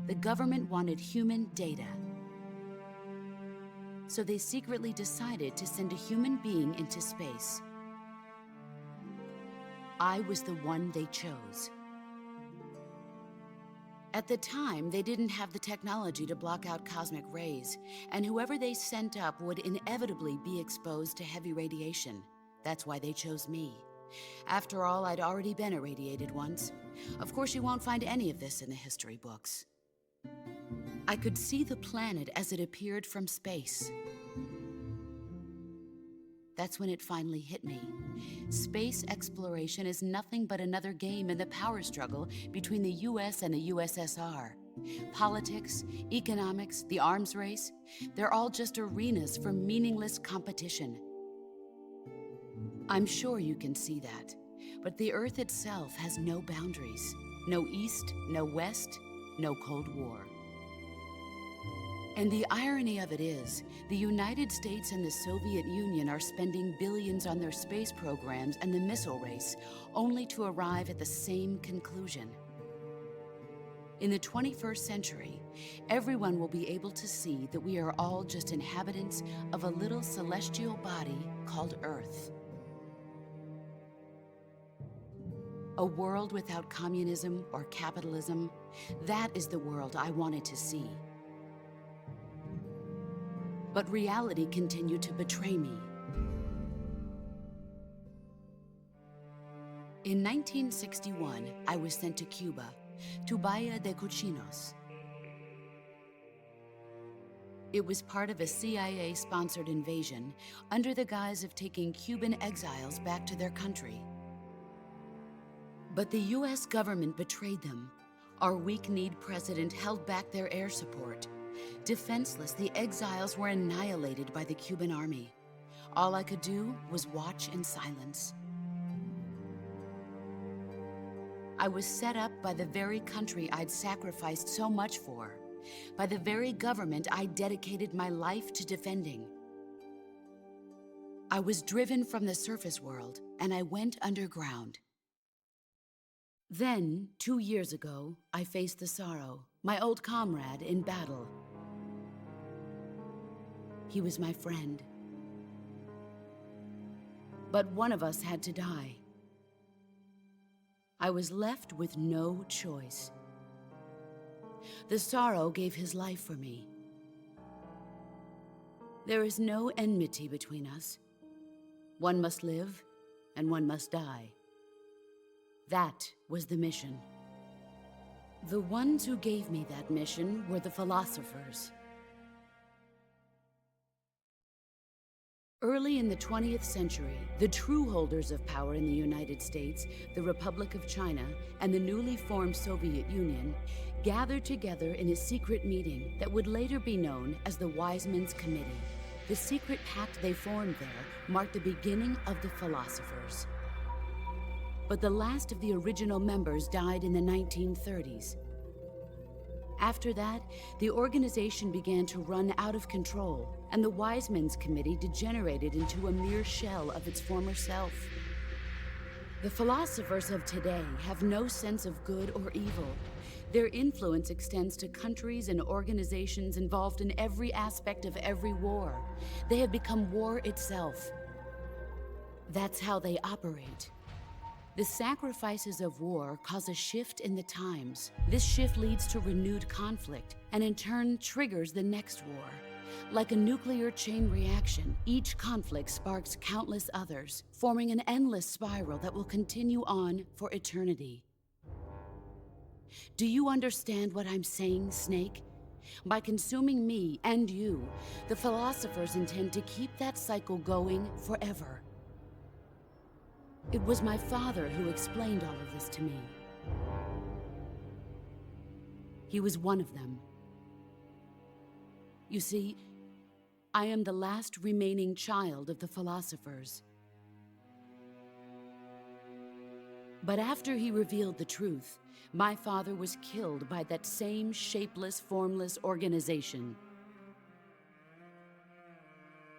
The government wanted human data, so they secretly decided to send a human being into space. I was the one they chose. At the time, they didn't have the technology to block out cosmic rays, and whoever they sent up would inevitably be exposed to heavy radiation. That's why they chose me. After all, I'd already been irradiated once. Of course, you won't find any of this in the history books. I could see the planet as it appeared from space. That's when it finally hit me. Space exploration is nothing but another game in the power struggle between the US and the USSR. Politics, economics, the arms race, they're all just arenas for meaningless competition. I'm sure you can see that, but the Earth itself has no boundaries. No East, no West, no Cold War. And the irony of it is, the United States and the Soviet Union are spending billions on their space programs and the missile race, only to arrive at the same conclusion. In the 21st century, everyone will be able to see that we are all just inhabitants of a little celestial body called Earth. A world without communism or capitalism, that is the world I wanted to see. But reality continued to betray me. In 1961, I was sent to Cuba, to Bahia de Cochinos. It was part of a CIA-sponsored invasion under the guise of taking Cuban exiles back to their country. But the US government betrayed them. Our weak-kneed president held back their air support. Defenseless, the exiles were annihilated by the Cuban army. All I could do was watch in silence. I was set up by the very country I'd sacrificed so much for, by the very government I dedicated my life to defending. I was driven from the surface world, and I went underground. Then, 2 years ago, I faced the Sorrow, my old comrade in battle. He was my friend. But one of us had to die. I was left with no choice. The Sorrow gave his life for me. There is no enmity between us. One must live, and one must die. That was the mission. The ones who gave me that mission were the philosophers. Early in the 20th century, the true holders of power in the United States, the Republic of China, and the newly formed Soviet Union gathered together in a secret meeting that would later be known as the Wiseman's Committee. The secret pact they formed there marked the beginning of the philosophers. But the last of the original members died in the 1930s. After that, the organization began to run out of control, and the Wiseman's Committee degenerated into a mere shell of its former self. The philosophers of today have no sense of good or evil. Their influence extends to countries and organizations involved in every aspect of every war. They have become war itself. That's how they operate. The sacrifices of war cause a shift in the times. This shift leads to renewed conflict, and in turn triggers the next war. Like a nuclear chain reaction, each conflict sparks countless others, forming an endless spiral that will continue on for eternity. Do you understand what I'm saying, Snake? By consuming me and you, the philosophers intend to keep that cycle going forever. It was my father who explained all of this to me. He was one of them. You see, I am the last remaining child of the philosophers. But after he revealed the truth, my father was killed by that same shapeless, formless organization.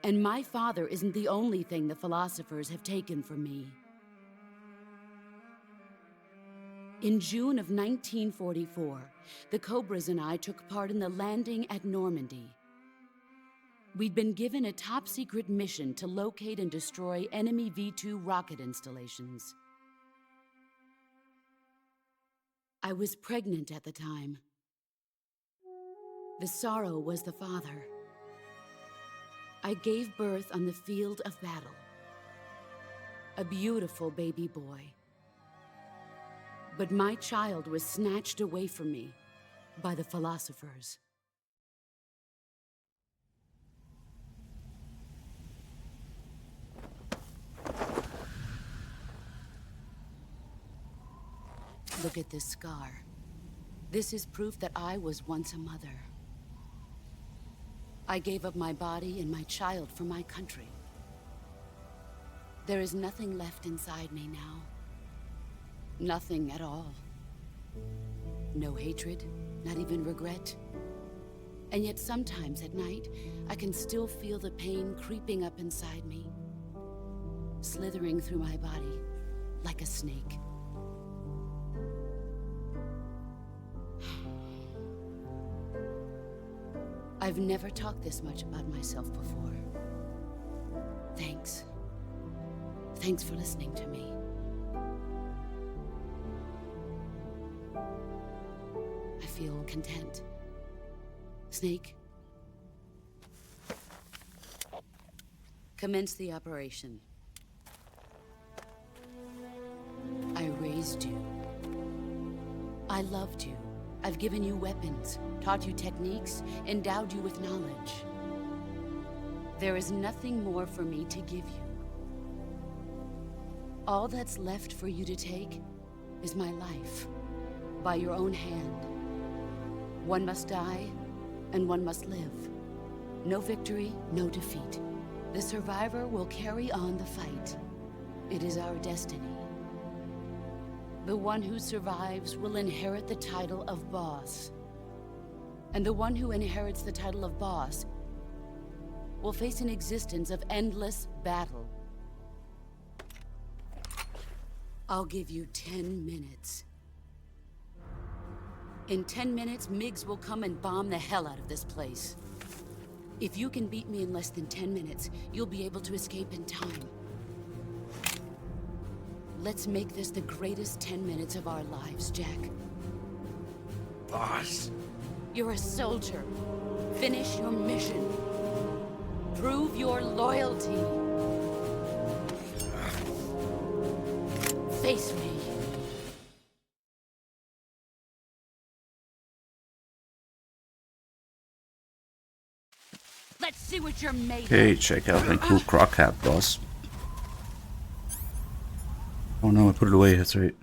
And my father isn't the only thing the philosophers have taken from me. In June of 1944, the Cobras and I took part in the landing at Normandy. We'd been given a top-secret mission to locate and destroy enemy V-2 rocket installations. I was pregnant at the time. The sorrow was the father. I gave birth on the field of battle. A beautiful baby boy. But my child was snatched away from me by the philosophers. Look at this scar. This is proof that I was once a mother. I gave up my body and my child for my country. There is nothing left inside me now. Nothing at all. No hatred, not even regret. And yet sometimes at night, I can still feel the pain creeping up inside me, slithering through my body like a snake. I've never talked this much about myself before. Thanks. Thanks for listening to me. I feel content. Snake, commence the operation. I raised you. I loved you. I've given you weapons, taught you techniques, endowed you with knowledge. There is nothing more for me to give you. All that's left for you to take is my life, by your own hand. One must die, and one must live. No victory, no defeat. The survivor will carry on the fight. It is our destiny. The one who survives will inherit the title of boss. And the one who inherits the title of boss will face an existence of endless battle. I'll give you 10 minutes. In 10 minutes, MiGs will come and bomb the hell out of this place. If you can beat me in less than 10 minutes, you'll be able to escape in time. Let's make this the greatest 10 minutes of our lives, Jack. Boss. You're a soldier. Finish your mission. Prove your loyalty. Face me. Let's see what you're made of. Okay, check out my cool croc hat, boss. Oh no, I put it away, that's right.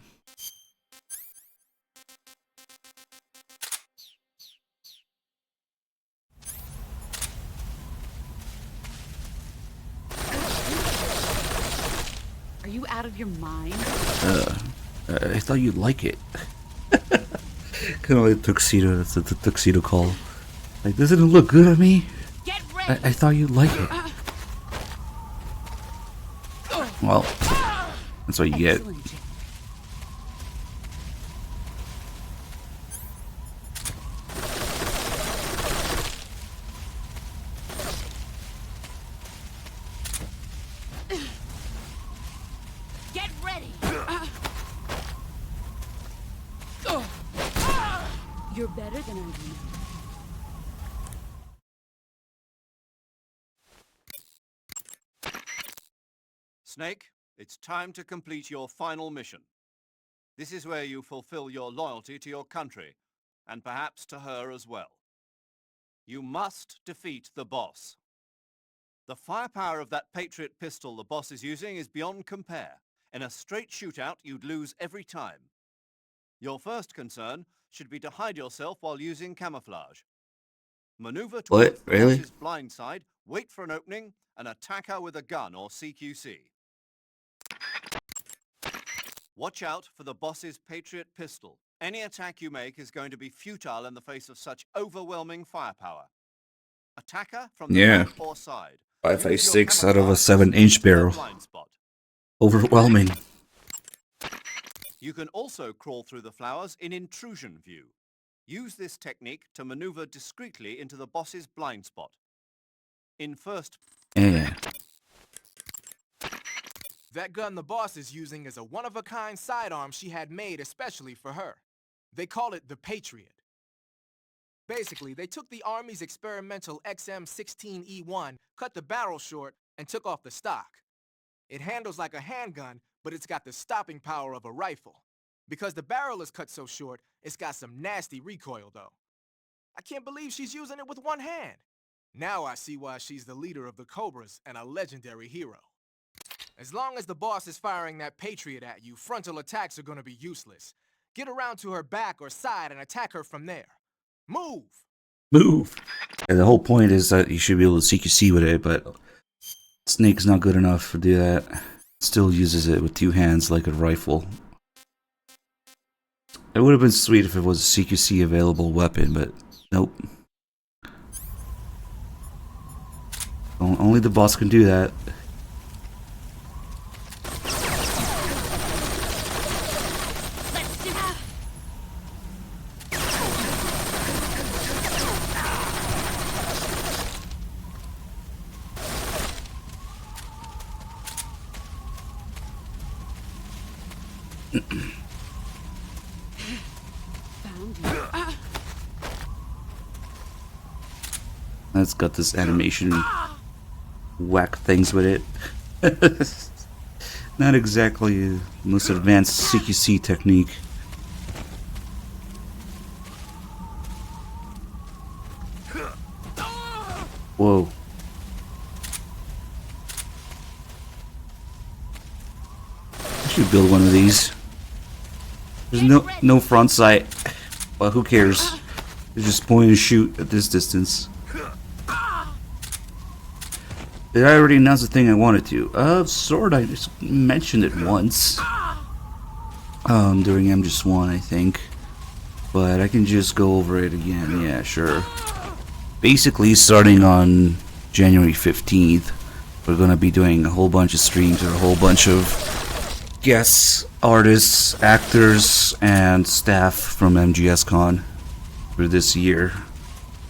Are you out of your mind? I thought you'd like it. Kind of like tuxedo, that's the tuxedo call. Like, doesn't it look good on me? Get ready. I thought you'd like it. Well, that's what you get. Excellent, Jack. Get ready. You're better than I remember. Snake, it's time to complete your final mission. This is where you fulfill your loyalty to your country, and perhaps to her as well. You must defeat the boss. The firepower of that Patriot pistol the boss is using is beyond compare. In a straight shootout, you'd lose every time. Your first concern should be to hide yourself while using camouflage. Maneuver What? towards the Really? boss's blind side, wait for an opening, and attack her with a gun or CQC. Watch out for the boss's Patriot pistol. Any attack you make is going to be futile in the face of such overwhelming firepower. Attacker from the Yeah. back or side. 5.56 out of a 7-inch barrel. Blind spot. Overwhelming. You can also crawl through the flowers in intrusion view. Use this technique to maneuver discreetly into the boss's blind spot. In first... Yeah. That gun the boss is using is a one-of-a-kind sidearm she had made especially for her. They call it the Patriot. Basically, they took the Army's experimental XM16E1, cut the barrel short, and took off the stock. It handles like a handgun, but it's got the stopping power of a rifle. Because the barrel is cut so short, it's got some nasty recoil, though. I can't believe she's using it with one hand. Now I see why she's the leader of the Cobras and a legendary hero. As long as the boss is firing that Patriot at you, frontal attacks are gonna be useless. Get around to her back or side and attack her from there. Move! Move! And the whole point is that you should be able to CQC with it, but Snake's not good enough to do that. Still uses it with two hands like a rifle. It would have been sweet if it was a CQC available weapon, but nope. Only the boss can do that. It's got this animation whack things with it. Not exactly the most advanced CQC technique. Whoa. I should build one of these. There's no front sight, but who cares? You just point and shoot at this distance. Did I already announce the thing I wanted to? Sort. I just mentioned it once. During MGS1, I think. But I can just go over it again. Yeah, sure. Basically, starting on January 15th, we're gonna be doing a whole bunch of streams with a whole bunch of guests, artists, actors, and staff from MGS-Con for this year.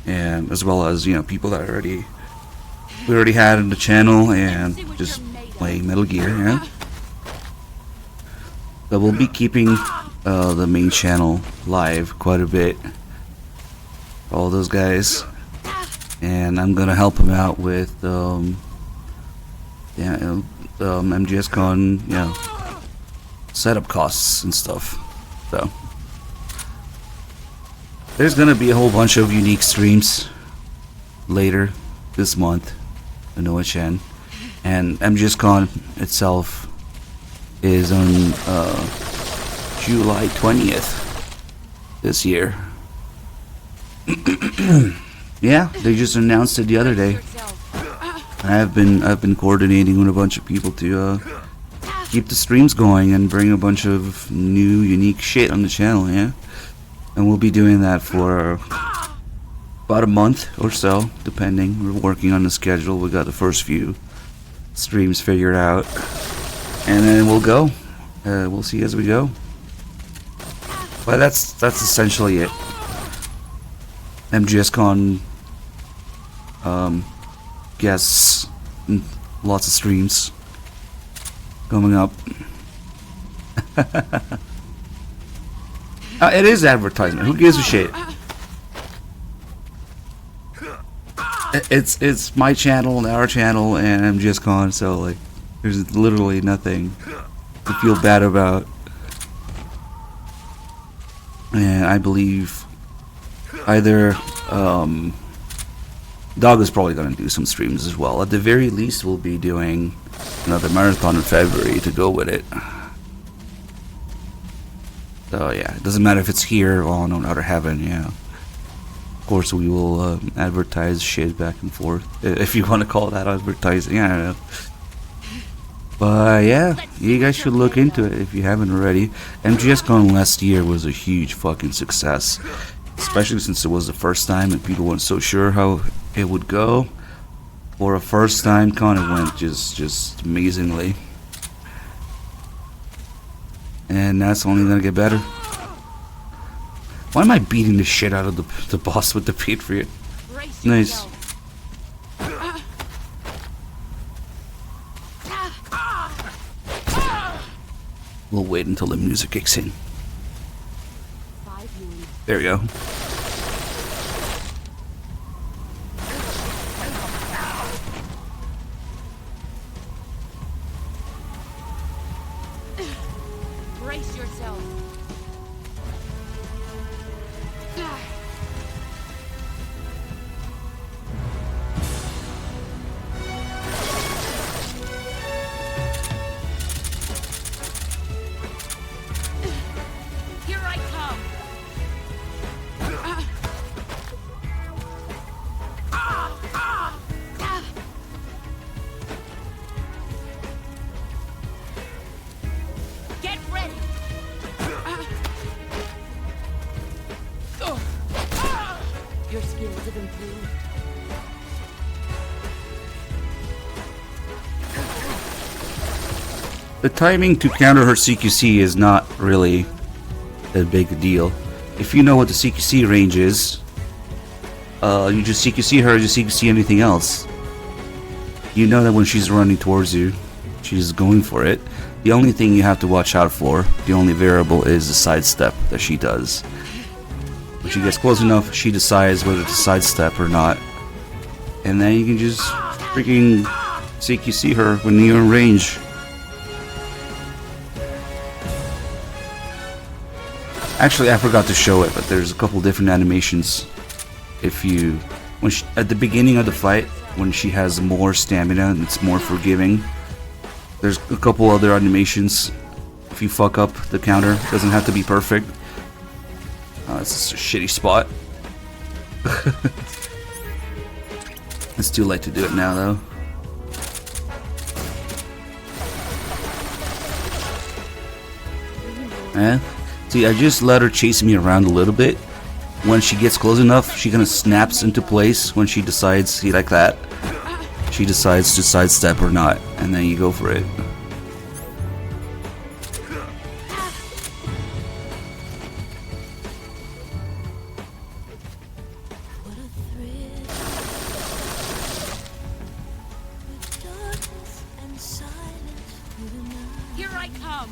And as well as, you know, people that we already had on the channel and just playing Metal Gear, yeah. So we'll be keeping the main channel live quite a bit for all those guys, and I'm gonna help them out with MGS-Con, you know, setup costs and stuff. So there's gonna be a whole bunch of unique streams later this month. Noah-chan, and MGS-Con itself is on July 20th this year. Yeah, they just announced it the other day. I've been coordinating with a bunch of people to keep the streams going and bring a bunch of new, unique shit on the channel. Yeah, and we'll be doing that for about a month or so, depending. We're working on the schedule. We got the first few streams figured out, and then we'll go. We'll see as we go. But that's essentially it. MGS-Con, guests, and lots of streams coming up. It is advertisement. Who gives a shit? It's my channel and our channel and MGS-Con, so like there's literally nothing to feel bad about. And I believe either Dog is probably gonna do some streams as well. At the very least, we'll be doing another marathon in February to go with it. So yeah, it doesn't matter if it's here or on Outer Heaven, yeah. Of course, we will advertise shit back and forth, if you want to call that advertising. I don't know. But yeah, you guys should look into it if you haven't already. MGSCon last year was a huge fucking success, especially since it was the first time and people weren't so sure how it would go. For a first time con, it went just amazingly, and that's only gonna get better. Why am I beating the shit out of the boss with the Patriot? Nice. We'll wait until the music kicks in. There we go. Brace yourself. Here I come. Get ready. Your skills have improved. The timing to counter her CQC is not really a big deal. If you know what the CQC range is, you just CQC her, just CQC anything else. You know that when she's running towards you, she's going for it. The only thing you have to watch out for, the only variable, is the sidestep that she does. When she gets close enough, she decides whether to sidestep or not. And then you can just freaking CQC her when you're in range. Actually, I forgot to show it, but there's a couple different animations. If you, at the beginning of the fight, when she has more stamina and it's more forgiving, there's a couple other animations. If you fuck up the counter, it doesn't have to be perfect. It's just a shitty spot. It's too late to do it now, though. Eh? See, I just let her chase me around a little bit. When she gets close enough, she kind of snaps into place when she decides, see, like that. She decides to sidestep or not, and then you go for it. Here I come.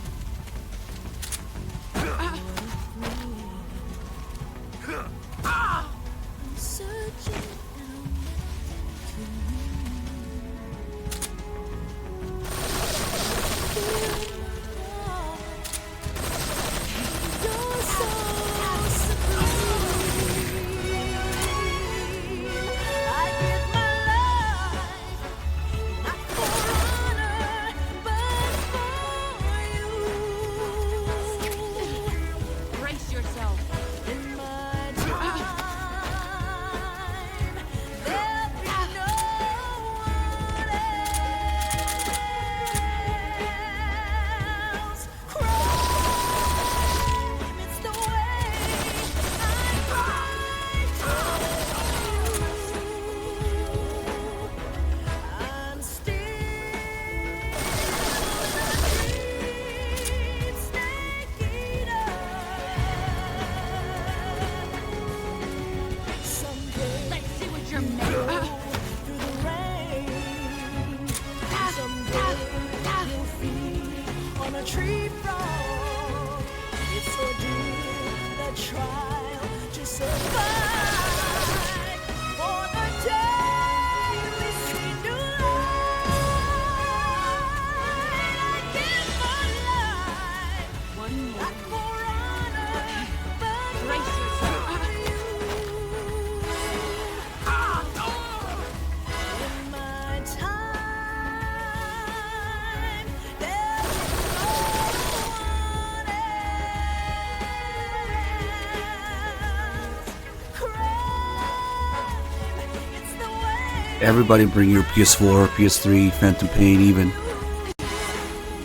Everybody bring your PS4, PS3, Phantom Pain even.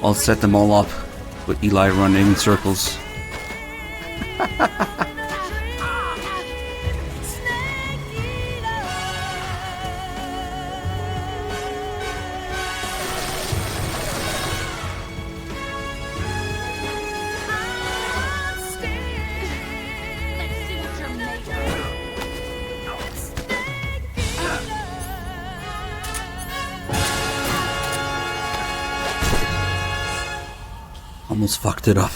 I'll set them all up with Eli running in circles. Almost fucked it up.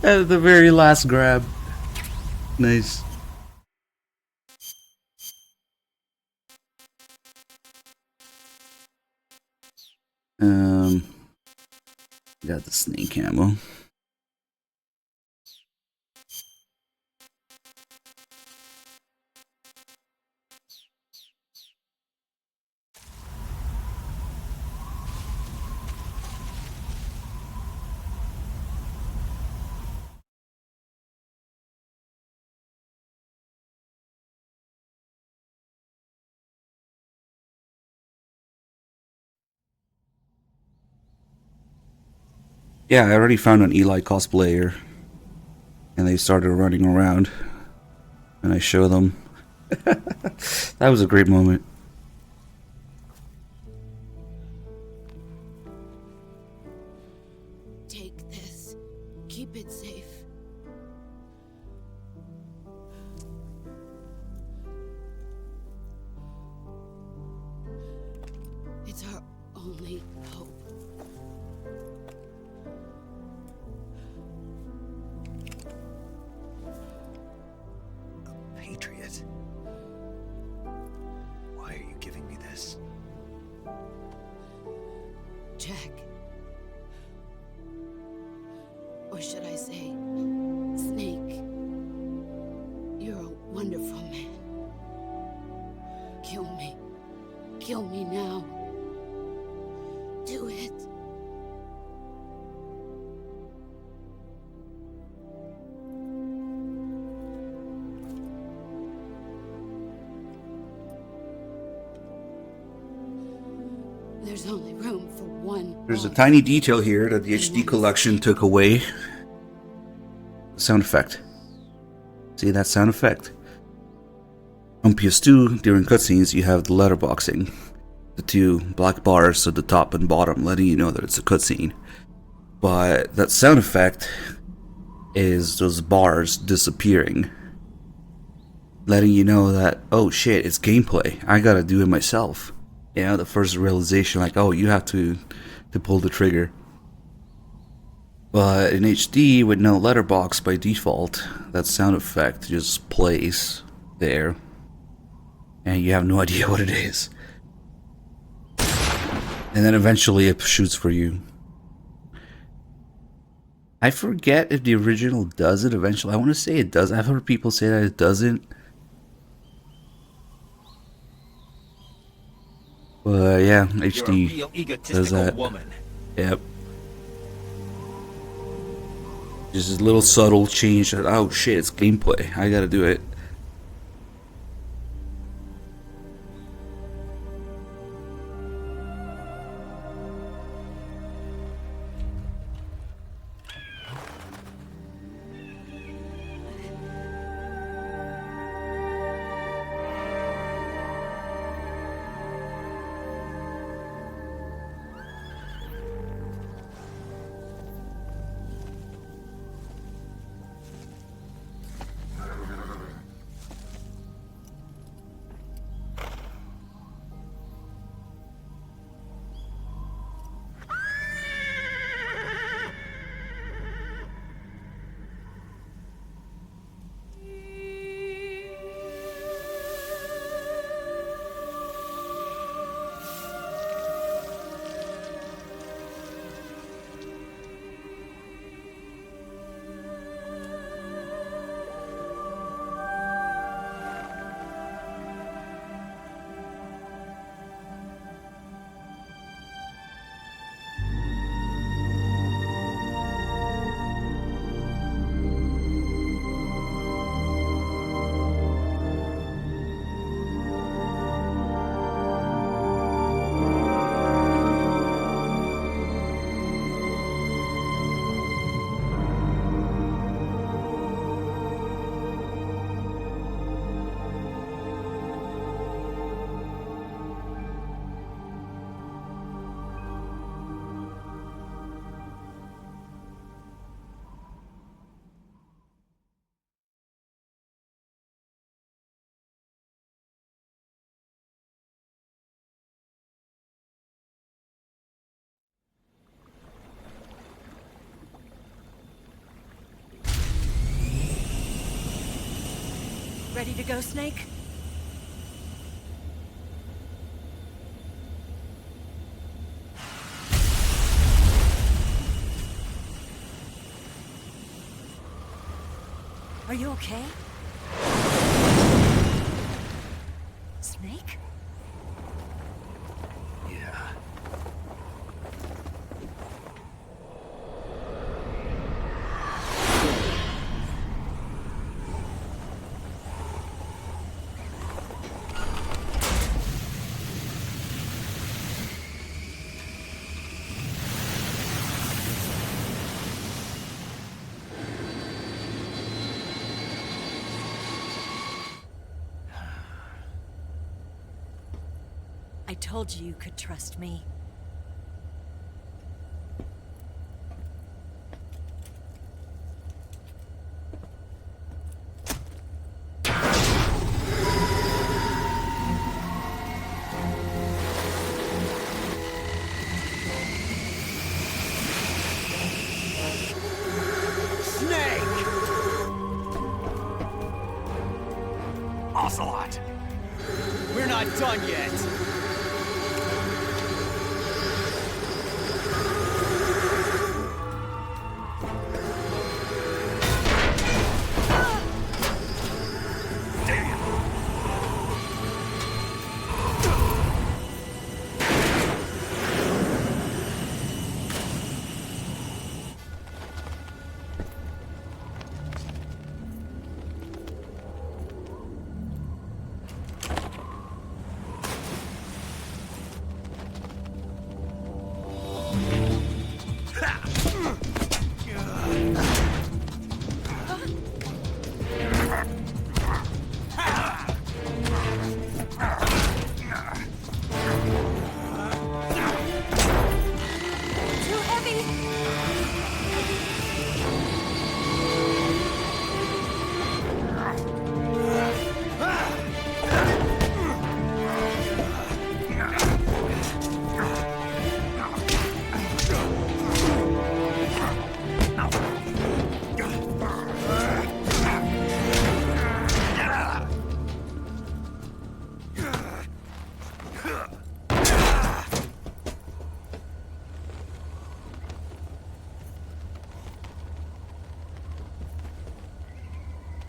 At the very last grab. Nice. Got the snake ammo. Yeah, I already found an Eli cosplayer. And they started running around. And I show them. That was a great moment. Take this. Keep it safe. It's our only hope. Patriot. Why are you giving me this? Jack. Or should I say, Snake. You're a wonderful man. Kill me. Kill me now. Do it. There's only room for one. There's a boss. tiny detail here that the HD collection took away. Sound effect. See that sound effect? On PS2, during cutscenes, you have the letterboxing. The two black bars at the top and bottom letting you know that it's a cutscene. But that sound effect is those bars disappearing. Letting you know that, oh shit, it's gameplay. I gotta do it myself. You know, the first realization, like, oh, you have to pull the trigger. But in HD, with no letterbox by default, that sound effect just plays there. And you have no idea what it is. And then eventually it shoots for you. I forget if the original does it eventually. I want to say it does. I've heard people say that it doesn't. But yeah, HD does that. Yep. Just a little subtle change that, oh shit, it's gameplay. I gotta do it. Ready to go, Snake? Are you okay? Snake? Yeah. I told you you could trust me. Snake! Ocelot! We're not done yet. Too heavy!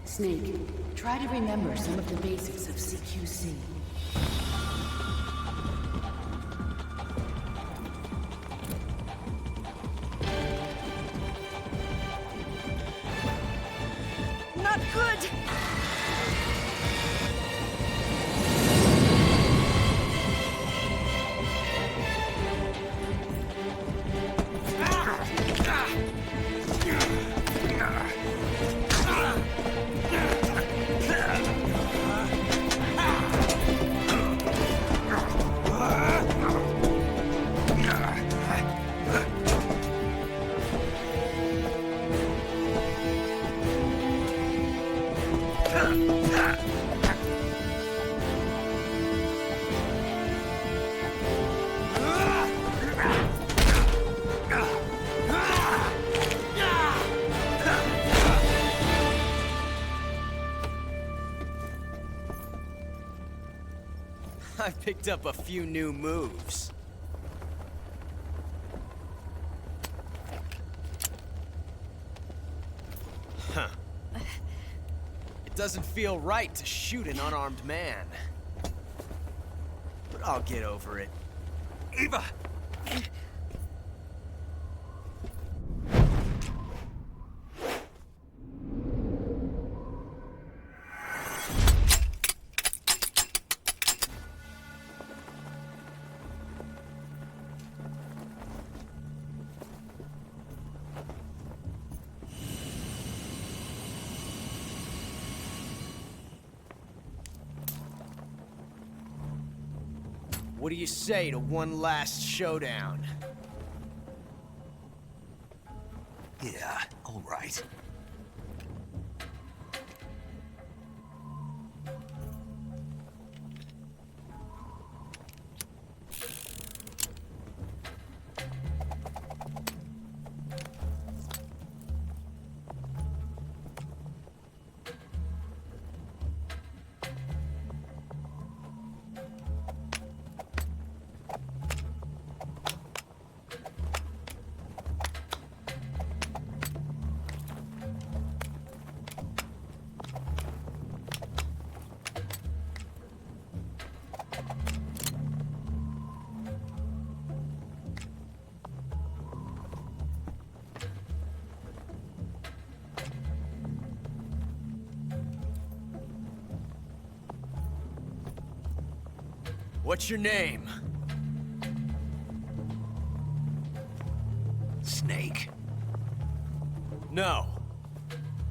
Snake, try to remember some of the basics of CQC. Not good! I picked up a few new moves. Huh. It doesn't feel right to shoot an unarmed man. But I'll get over it. Eva! What do you say to one last showdown? Yeah, all right. What's your name? Snake. No.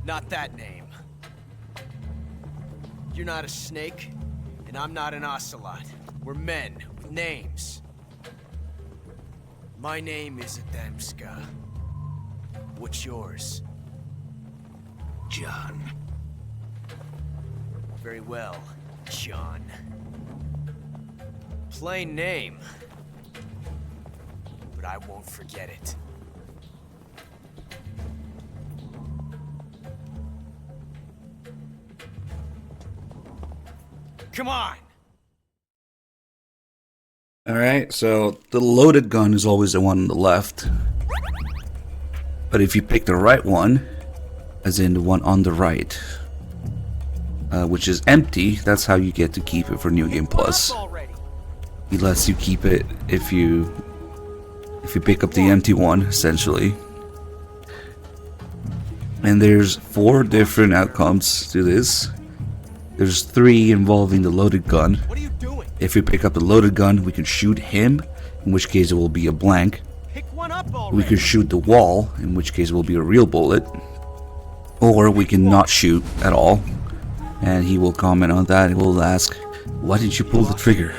Not that name. You're not a snake, and I'm not an ocelot. We're men with names. My name is Adamska. What's yours? John. Very well, John. Plain name. But I won't forget it. Come on! Alright, so the loaded gun is always the one on the left. But if you pick the right one, as in the one on the right, which is empty, that's how you get to keep it for New Game Plus. He lets you keep it if you pick up the empty one, essentially. And there's 4 different outcomes to this. There's 3 involving the loaded gun. What are you doing? If we pick up the loaded gun, we can shoot him, in which case it will be a blank. Pick one up already. We can shoot the wall, in which case it will be a real bullet. Or we can not shoot at all. And he will comment on that and will ask, why didn't you pull the trigger?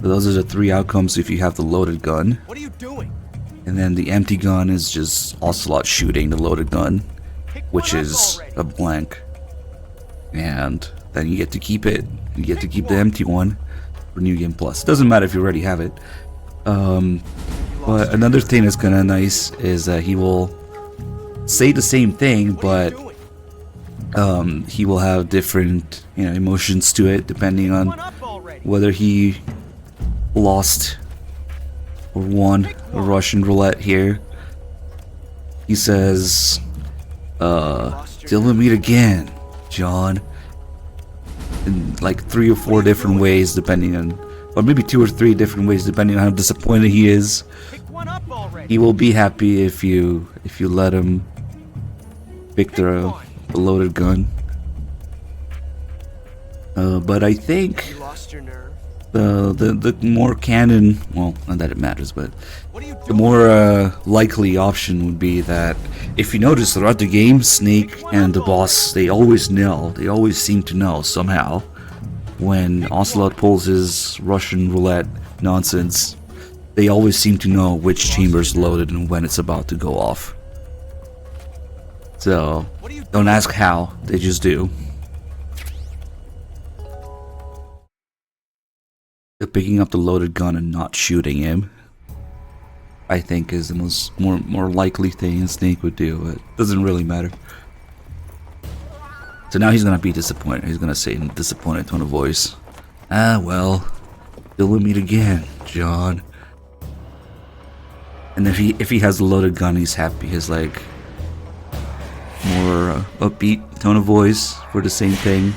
So those are the 3 outcomes if you have the loaded gun. What are you doing? And then the empty gun is just Ocelot shooting the loaded gun, Pick which one up is already. a blank. And then you get to keep it. You get to keep the empty one for New Game Plus. It doesn't matter if you already have it. But another thing that's kind of nice is that he will say the same thing, but he will have different, emotions to it depending on One up already. whether he lost or won a Russian roulette here. He says, till we meet again, John. In like 3 or 4 different ways, depending on, or maybe 2 or 3 different ways, depending on how disappointed he is. Pick one up already. He will be happy if you let him pick the loaded gun. But I think You lost your nerve. the more canon, well, not that it matters, but What are you the doing? more likely option would be that if you notice throughout the game, Snake and the boss, they always seem to know somehow when Ocelot pulls his Russian roulette nonsense. They always seem to know which chamber's loaded and when it's about to go off. So don't ask how, they just do. Picking up the loaded gun and not shooting him, I think, is the more likely thing Snake would do. It doesn't really matter. So now he's gonna be disappointed. He's gonna say in a disappointed tone of voice, "Ah, well, till we meet again, John." And if he has a loaded gun, he's happy. He's like more upbeat tone of voice for the same thing.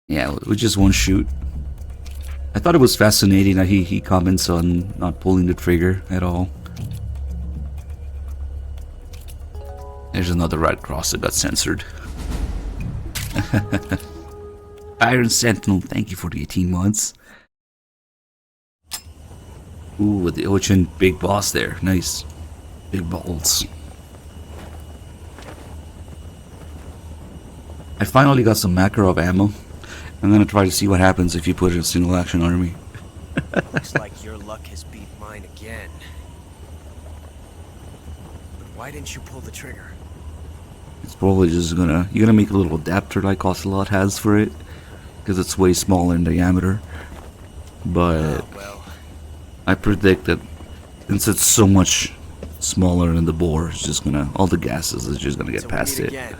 Yeah, with just one shoot. I thought it was fascinating that he comments on not pulling the trigger at all. There's another Red Cross that got censored. Iron Sentinel, thank you for the 18 months. Ooh, with the Ochin big boss there. Nice. Big balls. I finally got some Makarov ammo. I'm gonna try to see what happens if you put in a single action army. Looks like your luck has beat mine again. But why didn't you pull the trigger? It's probably just you're gonna make a little adapter like Ocelot has for it, because it's way smaller in diameter. But Oh, well. I predict that since it's so much smaller than the bore, it's just all the gases is just gonna get So past we meet it. again,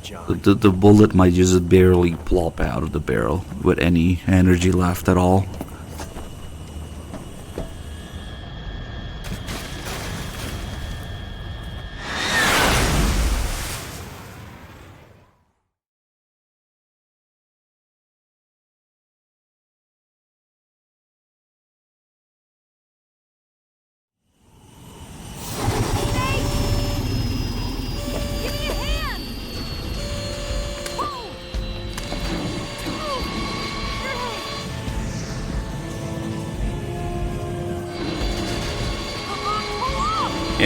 John. The bullet might just barely plop out of the barrel with any energy left at all.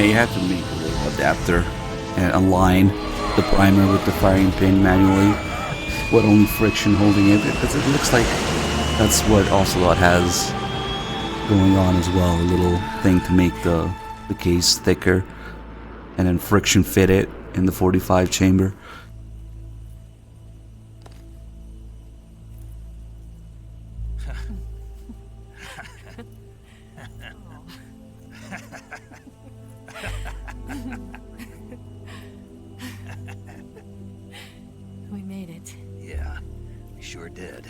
Yeah, you have to make a little adapter and align the primer with the firing pin manually with only friction holding it, because it looks like that's what Ocelot has going on as well, a little thing to make the case thicker and then friction fit it in the 45 chamber. We made it. Yeah, we sure did.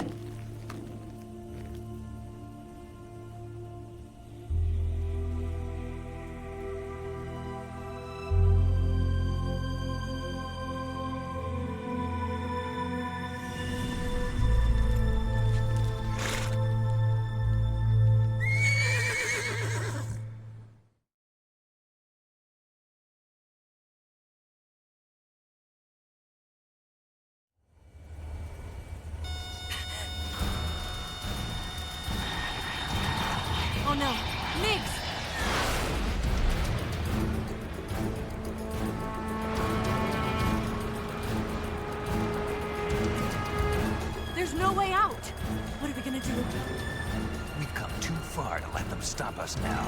Oh no! Migs! There's no way out! What are we gonna do? We've come too far to let them stop us now.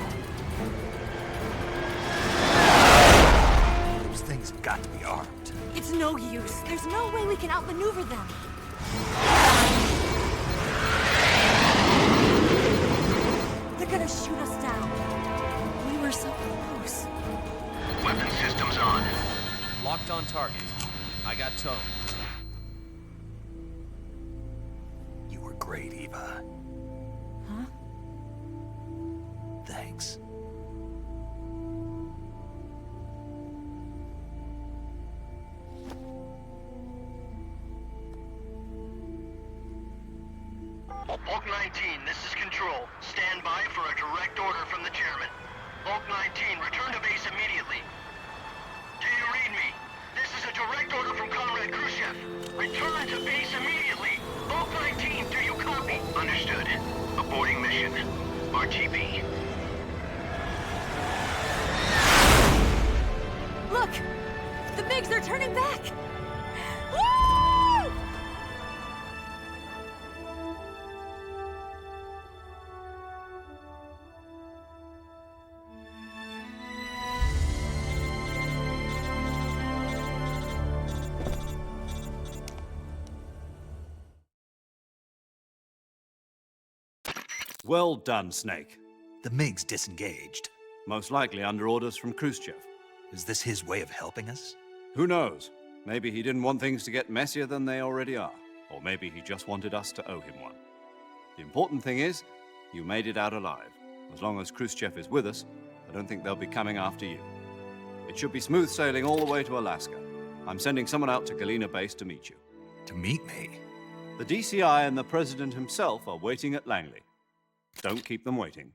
Those things have got to be armed. It's no use. There's no way we can outmaneuver them. They're gonna shoot us down. We were so close. Weapon systems on. Locked on target. I got tone. You were great, Eva. Huh? Thanks. Bulk 19, this is Control. Stand by for a direct order from the chairman. Bulk 19, return to base immediately. Do you read me? This is a direct order from Comrade Khrushchev. Return to base immediately. Bulk 19, do you copy? Understood. Aborting mission. RTB. Look! The MiGs are turning back! Woo! Well done, Snake. The MiGs disengaged. Most likely under orders from Khrushchev. Is this his way of helping us? Who knows? Maybe he didn't want things to get messier than they already are. Or maybe he just wanted us to owe him one. The important thing is, you made it out alive. As long as Khrushchev is with us, I don't think they'll be coming after you. It should be smooth sailing all the way to Alaska. I'm sending someone out to Galena Base to meet you. To meet me? The DCI and the President himself are waiting at Langley. Don't keep them waiting.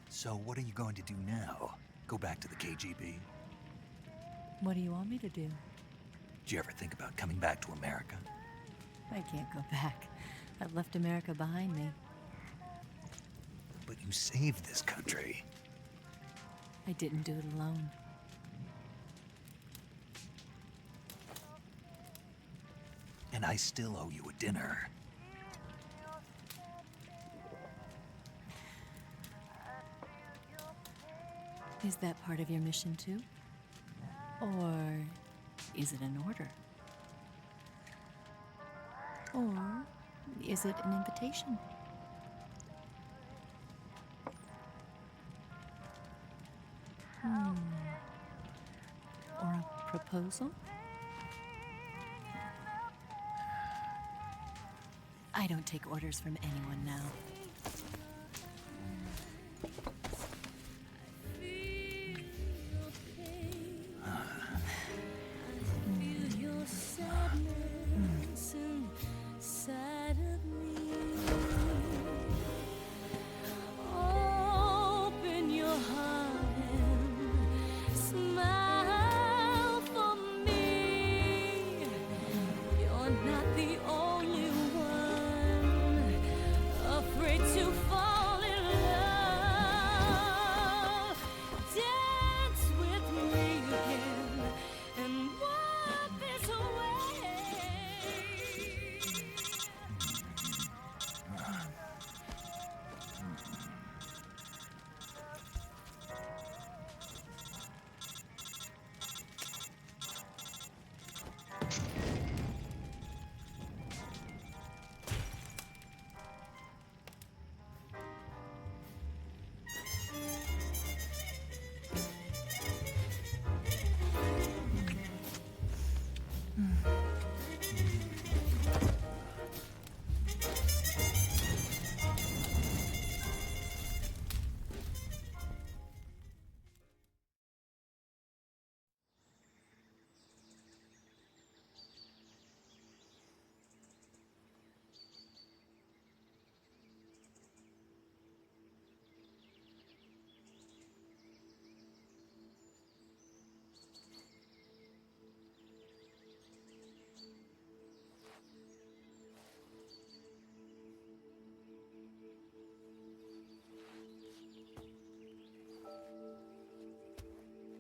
So what are you going to do now? Go back to the KGB? What do you want me to do? Did you ever think about coming back to America? I can't go back. I've left America behind me. But you saved this country. I didn't do it alone. And I still owe you a dinner. Is that part of your mission too? Or is it an order? Or is it an invitation? Or a proposal? I don't take orders from anyone now. Open your heart and smile for me. You're not the only one afraid to fall in love. Dance with me again and walk this way.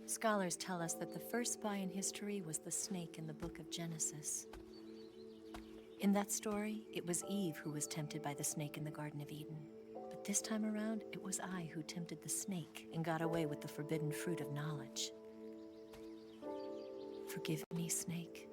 Scholars tell us that the first spy in history was the snake in the book of Genesis. In that story, it was Eve who was tempted by the snake in the Garden of Eden. But this time around, it was I who tempted the snake and got away with the forbidden fruit of knowledge. Forgive me, snake.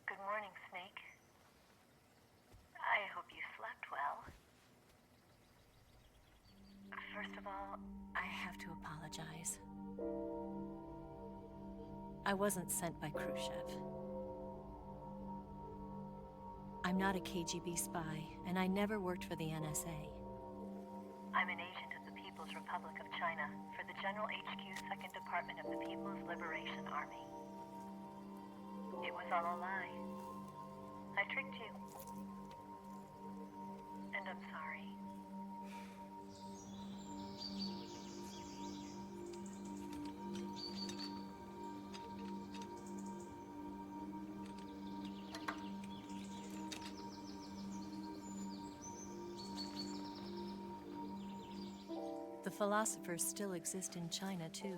Good morning, Snake. I hope you slept well. First of all, I have to apologize. I wasn't sent by Khrushchev. I'm not a KGB spy, and I never worked for the NSA. I'm an agent of the People's Republic of China for the General HQ 2nd Department of the People's Liberation Army. It was all a lie. I tricked you. And I'm sorry. The philosophers still exist in China, too.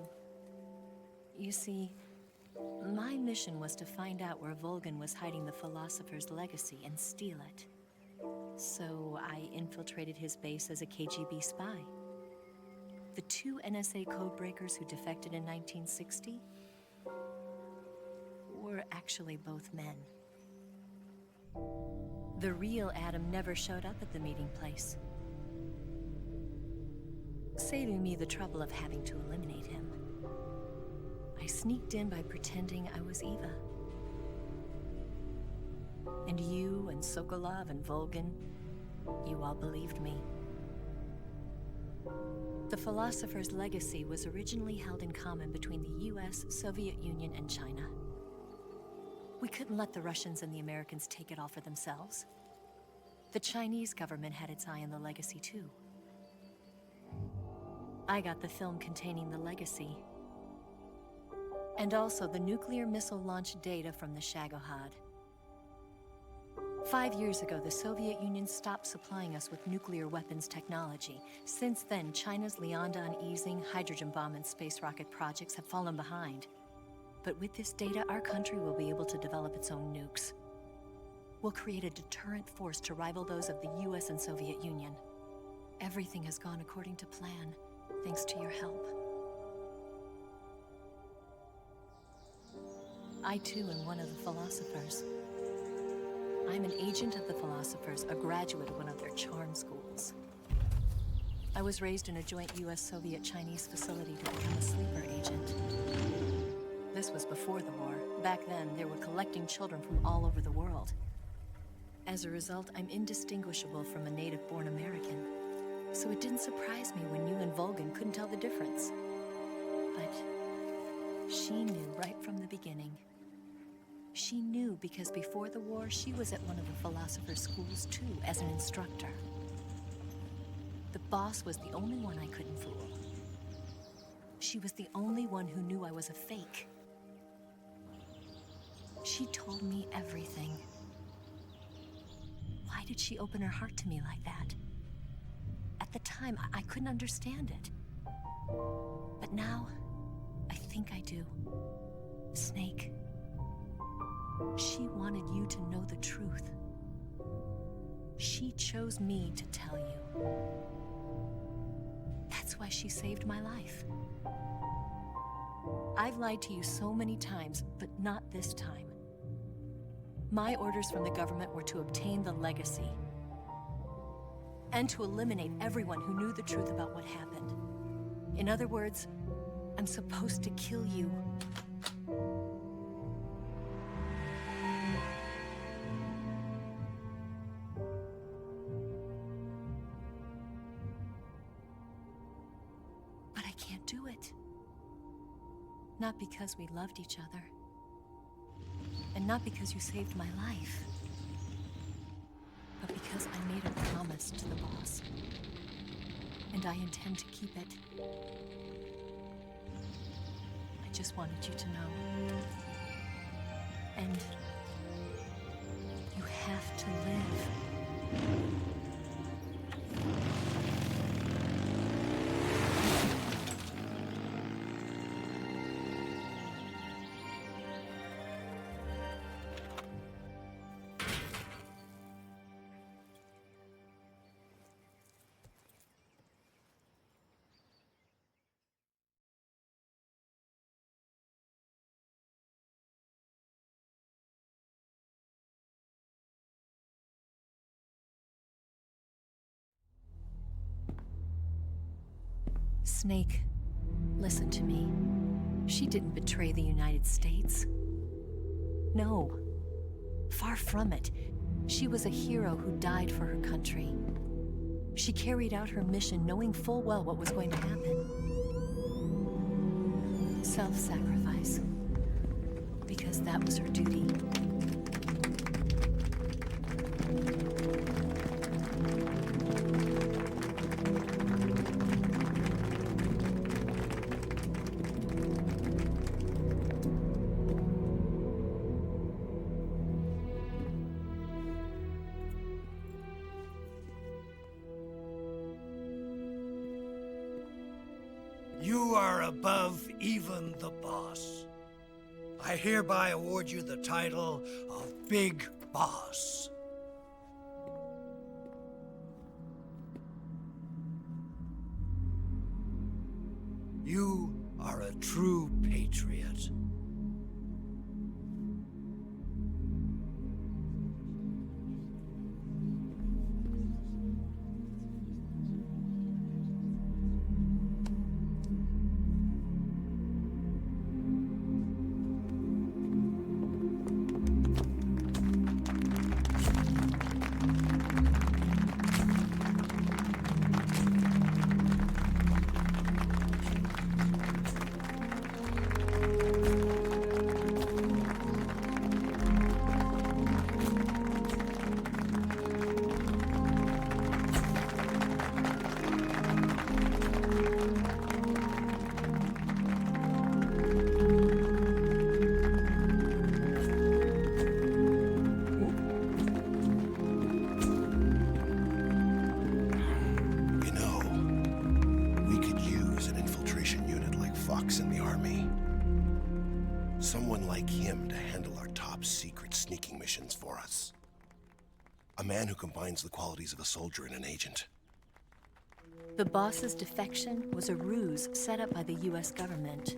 You see, my mission was to find out where Volgin was hiding the philosopher's legacy and steal it. So I infiltrated his base as a KGB spy. The two NSA codebreakers who defected in 1960 were actually both men. The real Adam never showed up at the meeting place, saving me the trouble of having to eliminate him. I sneaked in by pretending I was Eva. And you and Sokolov and Volgin, you all believed me. The philosopher's legacy was originally held in common between the US, Soviet Union, and China. We couldn't let the Russians and the Americans take it all for themselves. The Chinese government had its eye on the legacy too. I got the film containing the legacy, and also the nuclear missile launch data from the Shagohod. 5 years ago, the Soviet Union stopped supplying us with nuclear weapons technology. Since then, China's Liaodong easing, hydrogen bomb, and space rocket projects have fallen behind. But with this data, our country will be able to develop its own nukes. We'll create a deterrent force to rival those of the US and Soviet Union. Everything has gone according to plan, thanks to your help. I too am one of the philosophers. I'm an agent of the philosophers, a graduate of one of their charm schools. I was raised in a joint US-Soviet-Chinese facility to become a sleeper agent. This was before the war. Back then, they were collecting children from all over the world. As a result, I'm indistinguishable from a native-born American. So it didn't surprise me when you and Volgin couldn't tell the difference. But she knew right from the beginning. She knew because before the war, she was at one of the philosopher's schools too, as an instructor. The boss was the only one I couldn't fool. She was the only one who knew I was a fake. She told me everything. Why did she open her heart to me like that? At the time, I couldn't understand it. But now, I think I do. Snake. She wanted you to know the truth. She chose me to tell you. That's why she saved my life. I've lied to you so many times, but not this time. My orders from the government were to obtain the legacy and to eliminate everyone who knew the truth about what happened. In other words, I'm supposed to kill you. But I can't do it. Not because we loved each other. And not because you saved my life. But because I made a promise to the boss. And I intend to keep it. I just wanted you to know. And you have to live. Snake, listen to me. She didn't betray the United States. No. Far from it. She was a hero who died for her country. She carried out her mission knowing full well what was going to happen. Self-sacrifice. Because that was her duty. You are above even the boss. I hereby award you the title of Big Boss. You are a true patriot. army. Someone like him to handle our top secret sneaking missions for us. A man who combines the qualities of a soldier and an agent. The boss's defection was a ruse set up by the US government.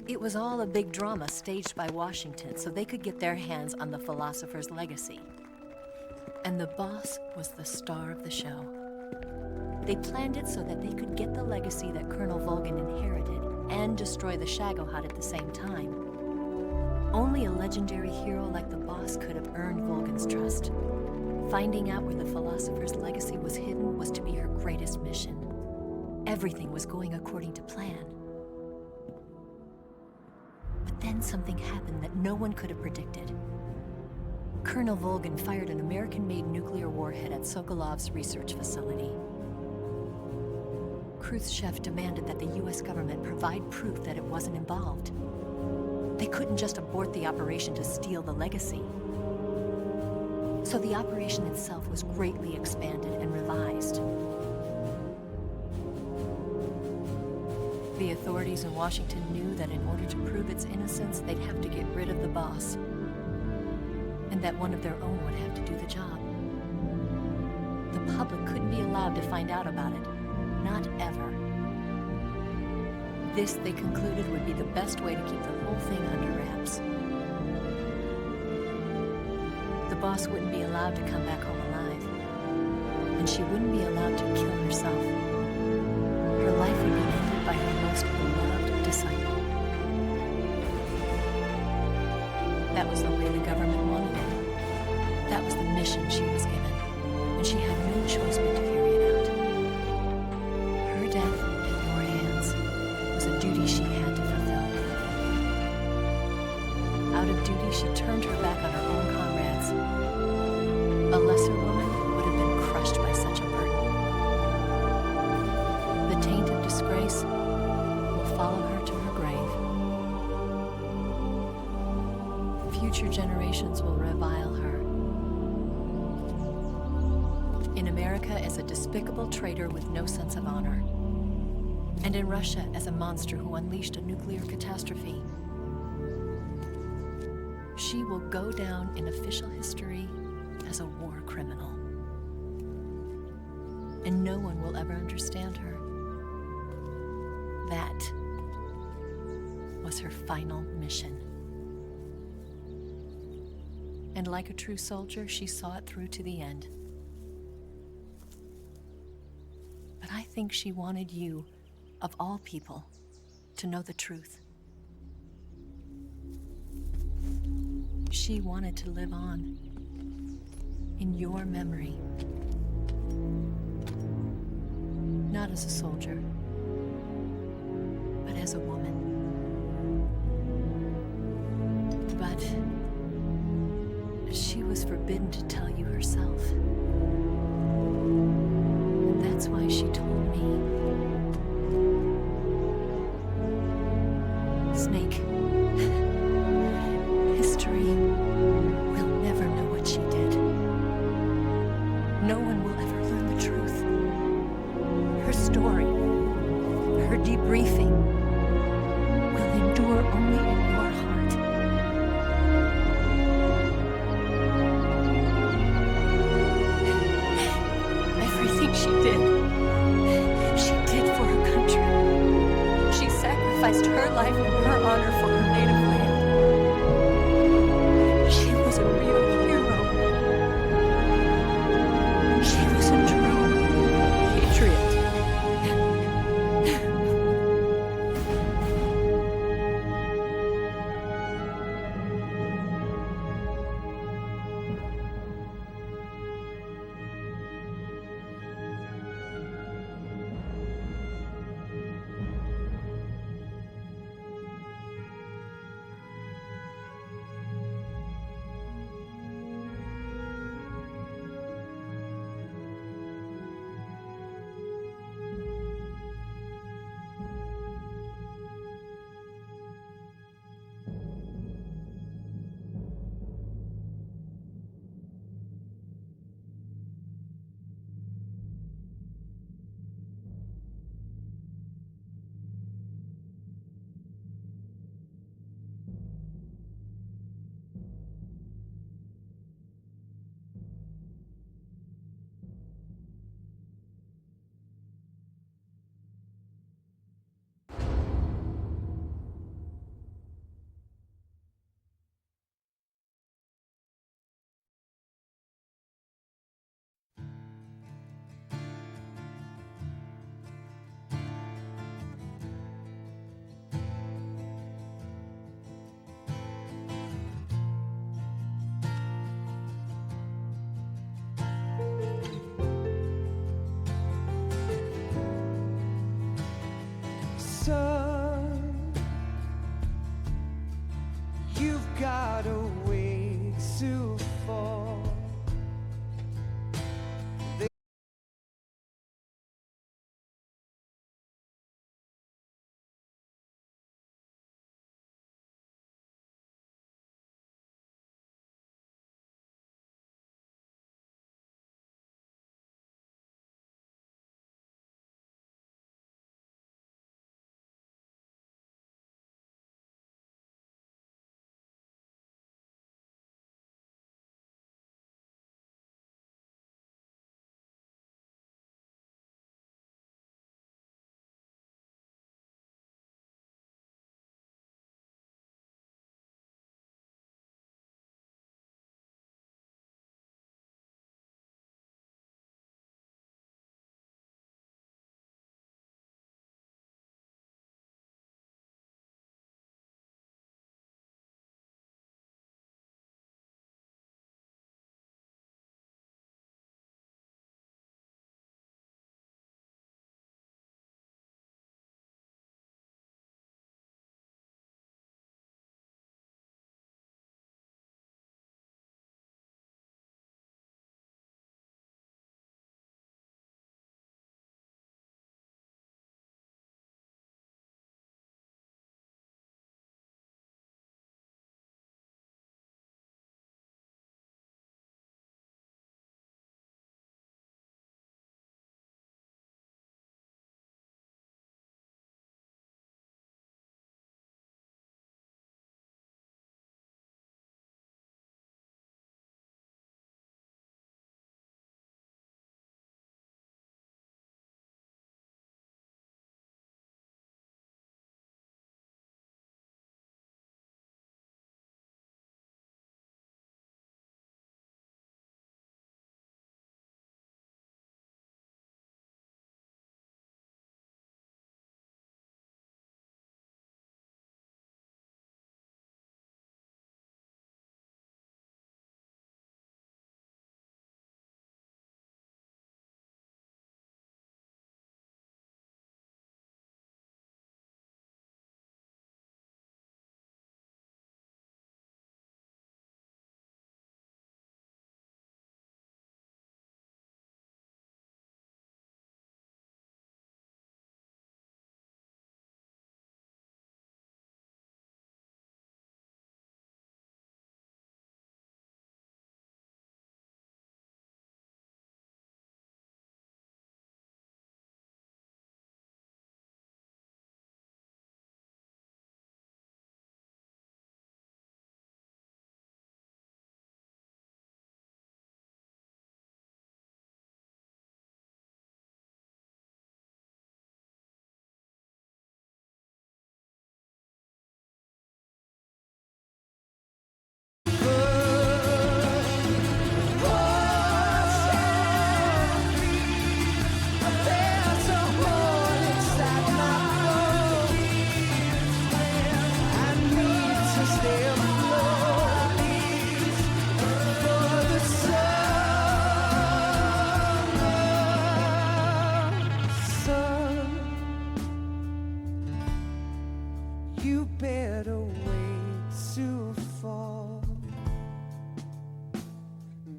It was all a big drama staged by Washington so they could get their hands on the philosopher's legacy. And the boss was the star of the show. They planned it so that they could get the legacy that Colonel Volgin inherited and destroy the Shagohod at the same time. Only a legendary hero like the boss could have earned Volgin's trust. Finding out where the philosopher's legacy was hidden was to be her greatest mission. Everything was going according to plan. But then something happened that no one could have predicted. Colonel Volgin fired an American-made nuclear warhead at Sokolov's research facility. Khrushchev demanded that the US government provide proof that it wasn't involved. They couldn't just abort the operation to steal the legacy. So the operation itself was greatly expanded and revised. The authorities in Washington knew that in order to prove its innocence, they'd have to get rid of the boss, and that one of their own would have to do the job. The public couldn't be allowed to find out about it. Not ever. This, they concluded, would be the best way to keep the whole thing under wraps. The boss wouldn't be allowed to come back home alive, and she wouldn't be allowed to kill herself. Her life would be ended by her most beloved disciple. That was the way the government wanted it. That was the mission she was given, and she had no choice but to carry it out. Her death in your hands was a duty she had to fulfill. Out of duty, she turned her back on her own comrades. A lesser woman would have been crushed by such a burden. The taint of disgrace will follow her to her grave. Future generations will revile her. In America as a despicable traitor with no sense of honor. And in Russia as a monster who unleashed a nuclear catastrophe. She will go down in official history as a war criminal. And no one will ever understand her. That was her final mission. And like a true soldier, she saw it through to the end. But I think she wanted you, of all people, to know the truth. She wanted to live on in your memory. Not as a soldier, but as a woman. But she was forbidden to tell you herself. And that's why she told me. Snake, history will never know what she did. No one will ever learn the truth. Her story, her debriefing, will endure only in your heart. Everything she did, she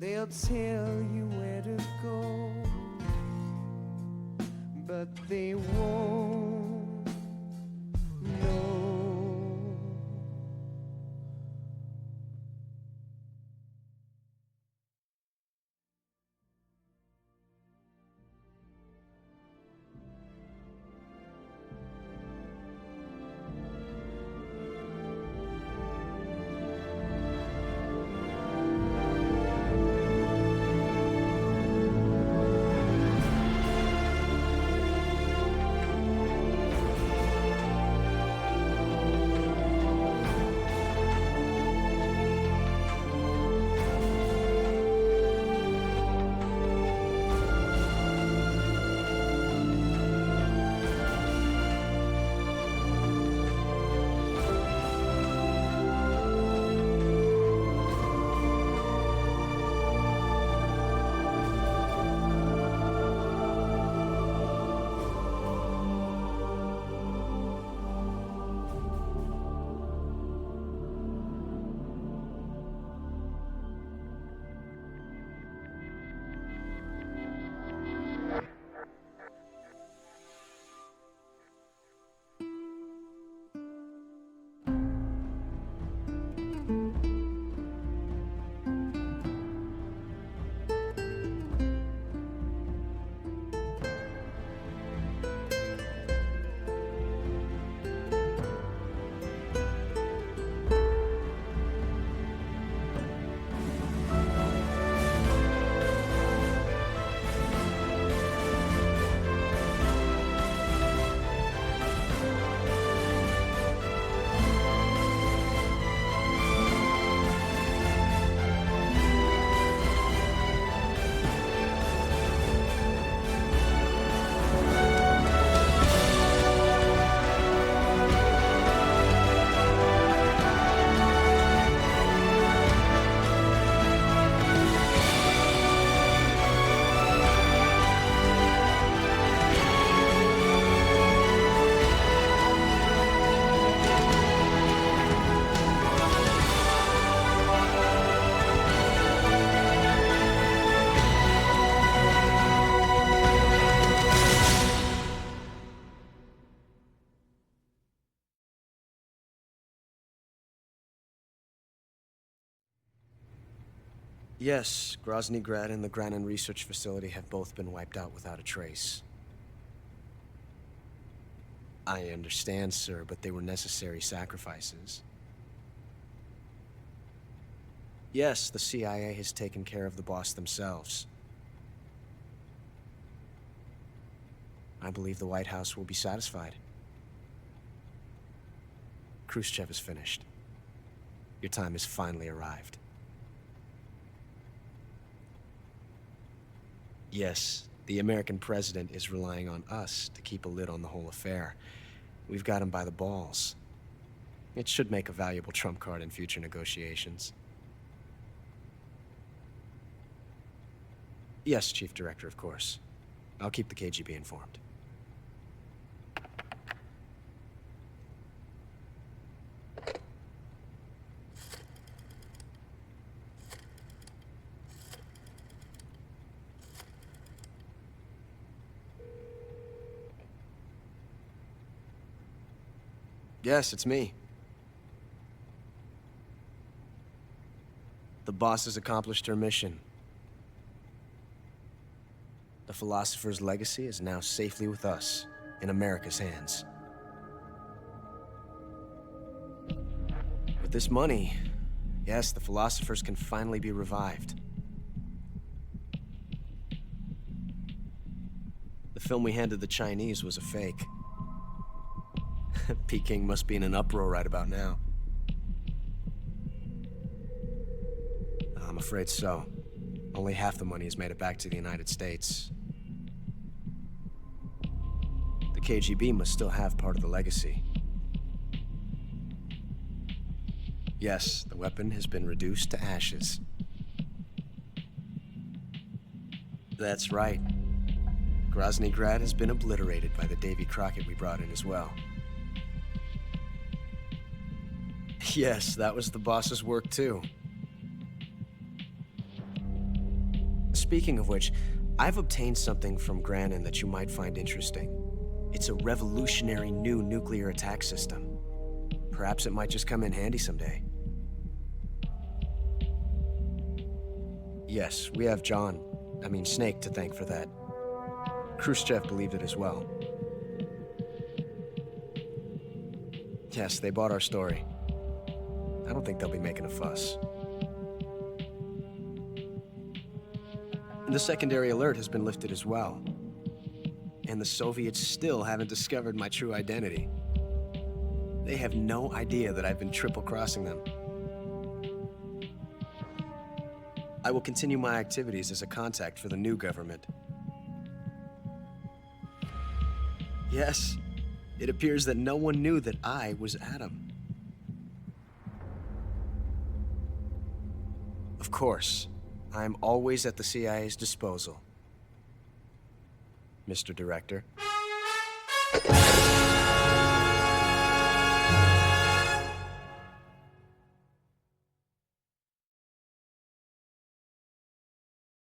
They'll tell you where to go, but they won't know. Yes, Grozny Grad and the Granin Research Facility have both been wiped out without a trace. I understand, sir, but they were necessary sacrifices. Yes, the CIA has taken care of the boss themselves. I believe the White House will be satisfied. Khrushchev is finished. Your time has finally arrived. Yes, the American president is relying on us to keep a lid on the whole affair. We've got him by the balls. It should make a valuable trump card in future negotiations. Yes, Chief Director, of course. I'll keep the KGB informed. Yes, it's me. The boss has accomplished her mission. The Philosopher's legacy is now safely with us, in America's hands. With this money, yes, the Philosophers can finally be revived. The film we handed the Chinese was a fake. Peking must be in an uproar right about now. I'm afraid so. Only half the money has made it back to the United States. The KGB must still have part of the legacy. Yes, the weapon has been reduced to ashes. That's right. Grozny Grad has been obliterated by the Davy Crockett we brought in as well. Yes, that was the boss's work too. speaking of which, I've obtained something from Granin that you might find interesting. It's a revolutionary new nuclear attack system. Perhaps it might just come in handy someday. Yes, we have Snake to thank for that. Khrushchev believed it as well. Yes, they bought our story. I don't think they'll be making a fuss. The secondary alert has been lifted as well. And the Soviets still haven't discovered my true identity. They have no idea that I've been triple-crossing them. I will continue my activities as a contact for the new government. Yes, it appears that no one knew that I was Adam. Of course, I'm always at the CIA's disposal, Mr. Director.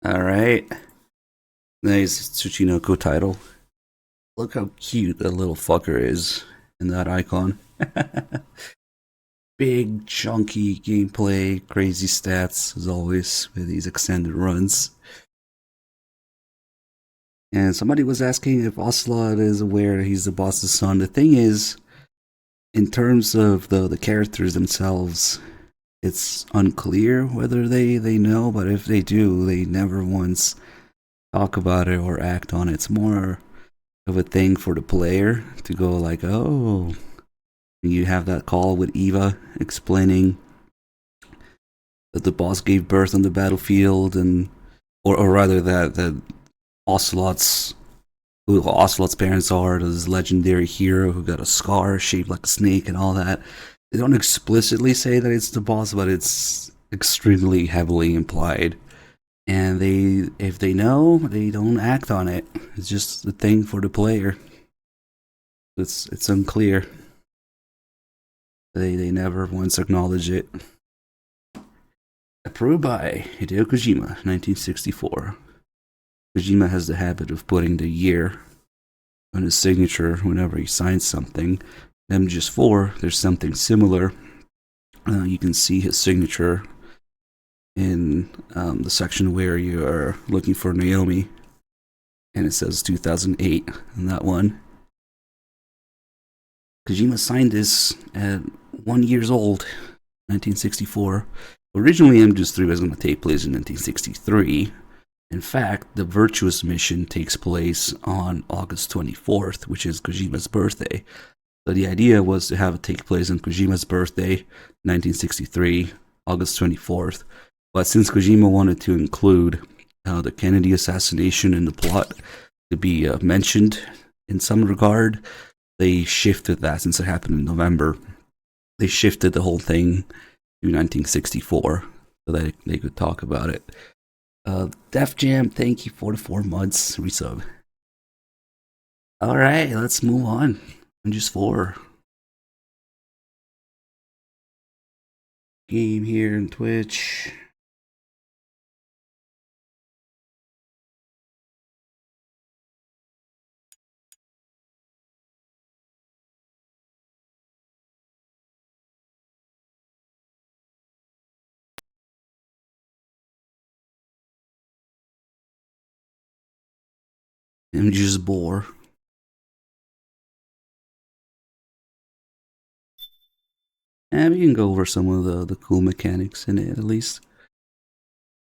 Alright. Nice Tsuchinoko title. Look how cute that little fucker is in that icon. Big, chunky gameplay, crazy stats, as always, with these extended runs. And somebody was asking if Ocelot is aware he's the boss's son. The thing is, in terms of the characters themselves, it's unclear whether they know, but if they do, they never once talk about it or act on it. It's more of a thing for the player to go like, oh, you have that call with Eva explaining that the boss gave birth on the battlefield, and or rather that Ocelot's parents are this legendary hero who got a scar shaped like a snake and all that. They don't explicitly say that it's the boss, but it's extremely heavily implied. And if they know, they don't act on it. It's just a thing for the player. It's unclear. They never once acknowledge it. Approved by Hideo Kojima, 1964. Kojima has the habit of putting the year on his signature whenever he signs something. MGS4, there's something similar. You can see his signature in the section where you are looking for Naomi, and it says 2008 in that one. Kojima signed this at 1 year old, 1964. Originally, MGS3 was going to take place in 1963. In fact, the Virtuous mission takes place on August 24th, which is Kojima's birthday. So the idea was to have it take place on Kojima's birthday, 1963, August 24th. But since Kojima wanted to include the Kennedy assassination in the plot to be mentioned in some regard, they shifted that. Since it happened in November, they shifted the whole thing to 1964 so that they could talk about it. Def Jam, thank you for the 4 months resub. Alright, let's move on. MGS4. Game here in Twitch. MGS4. And we can go over some of the cool mechanics in it at least.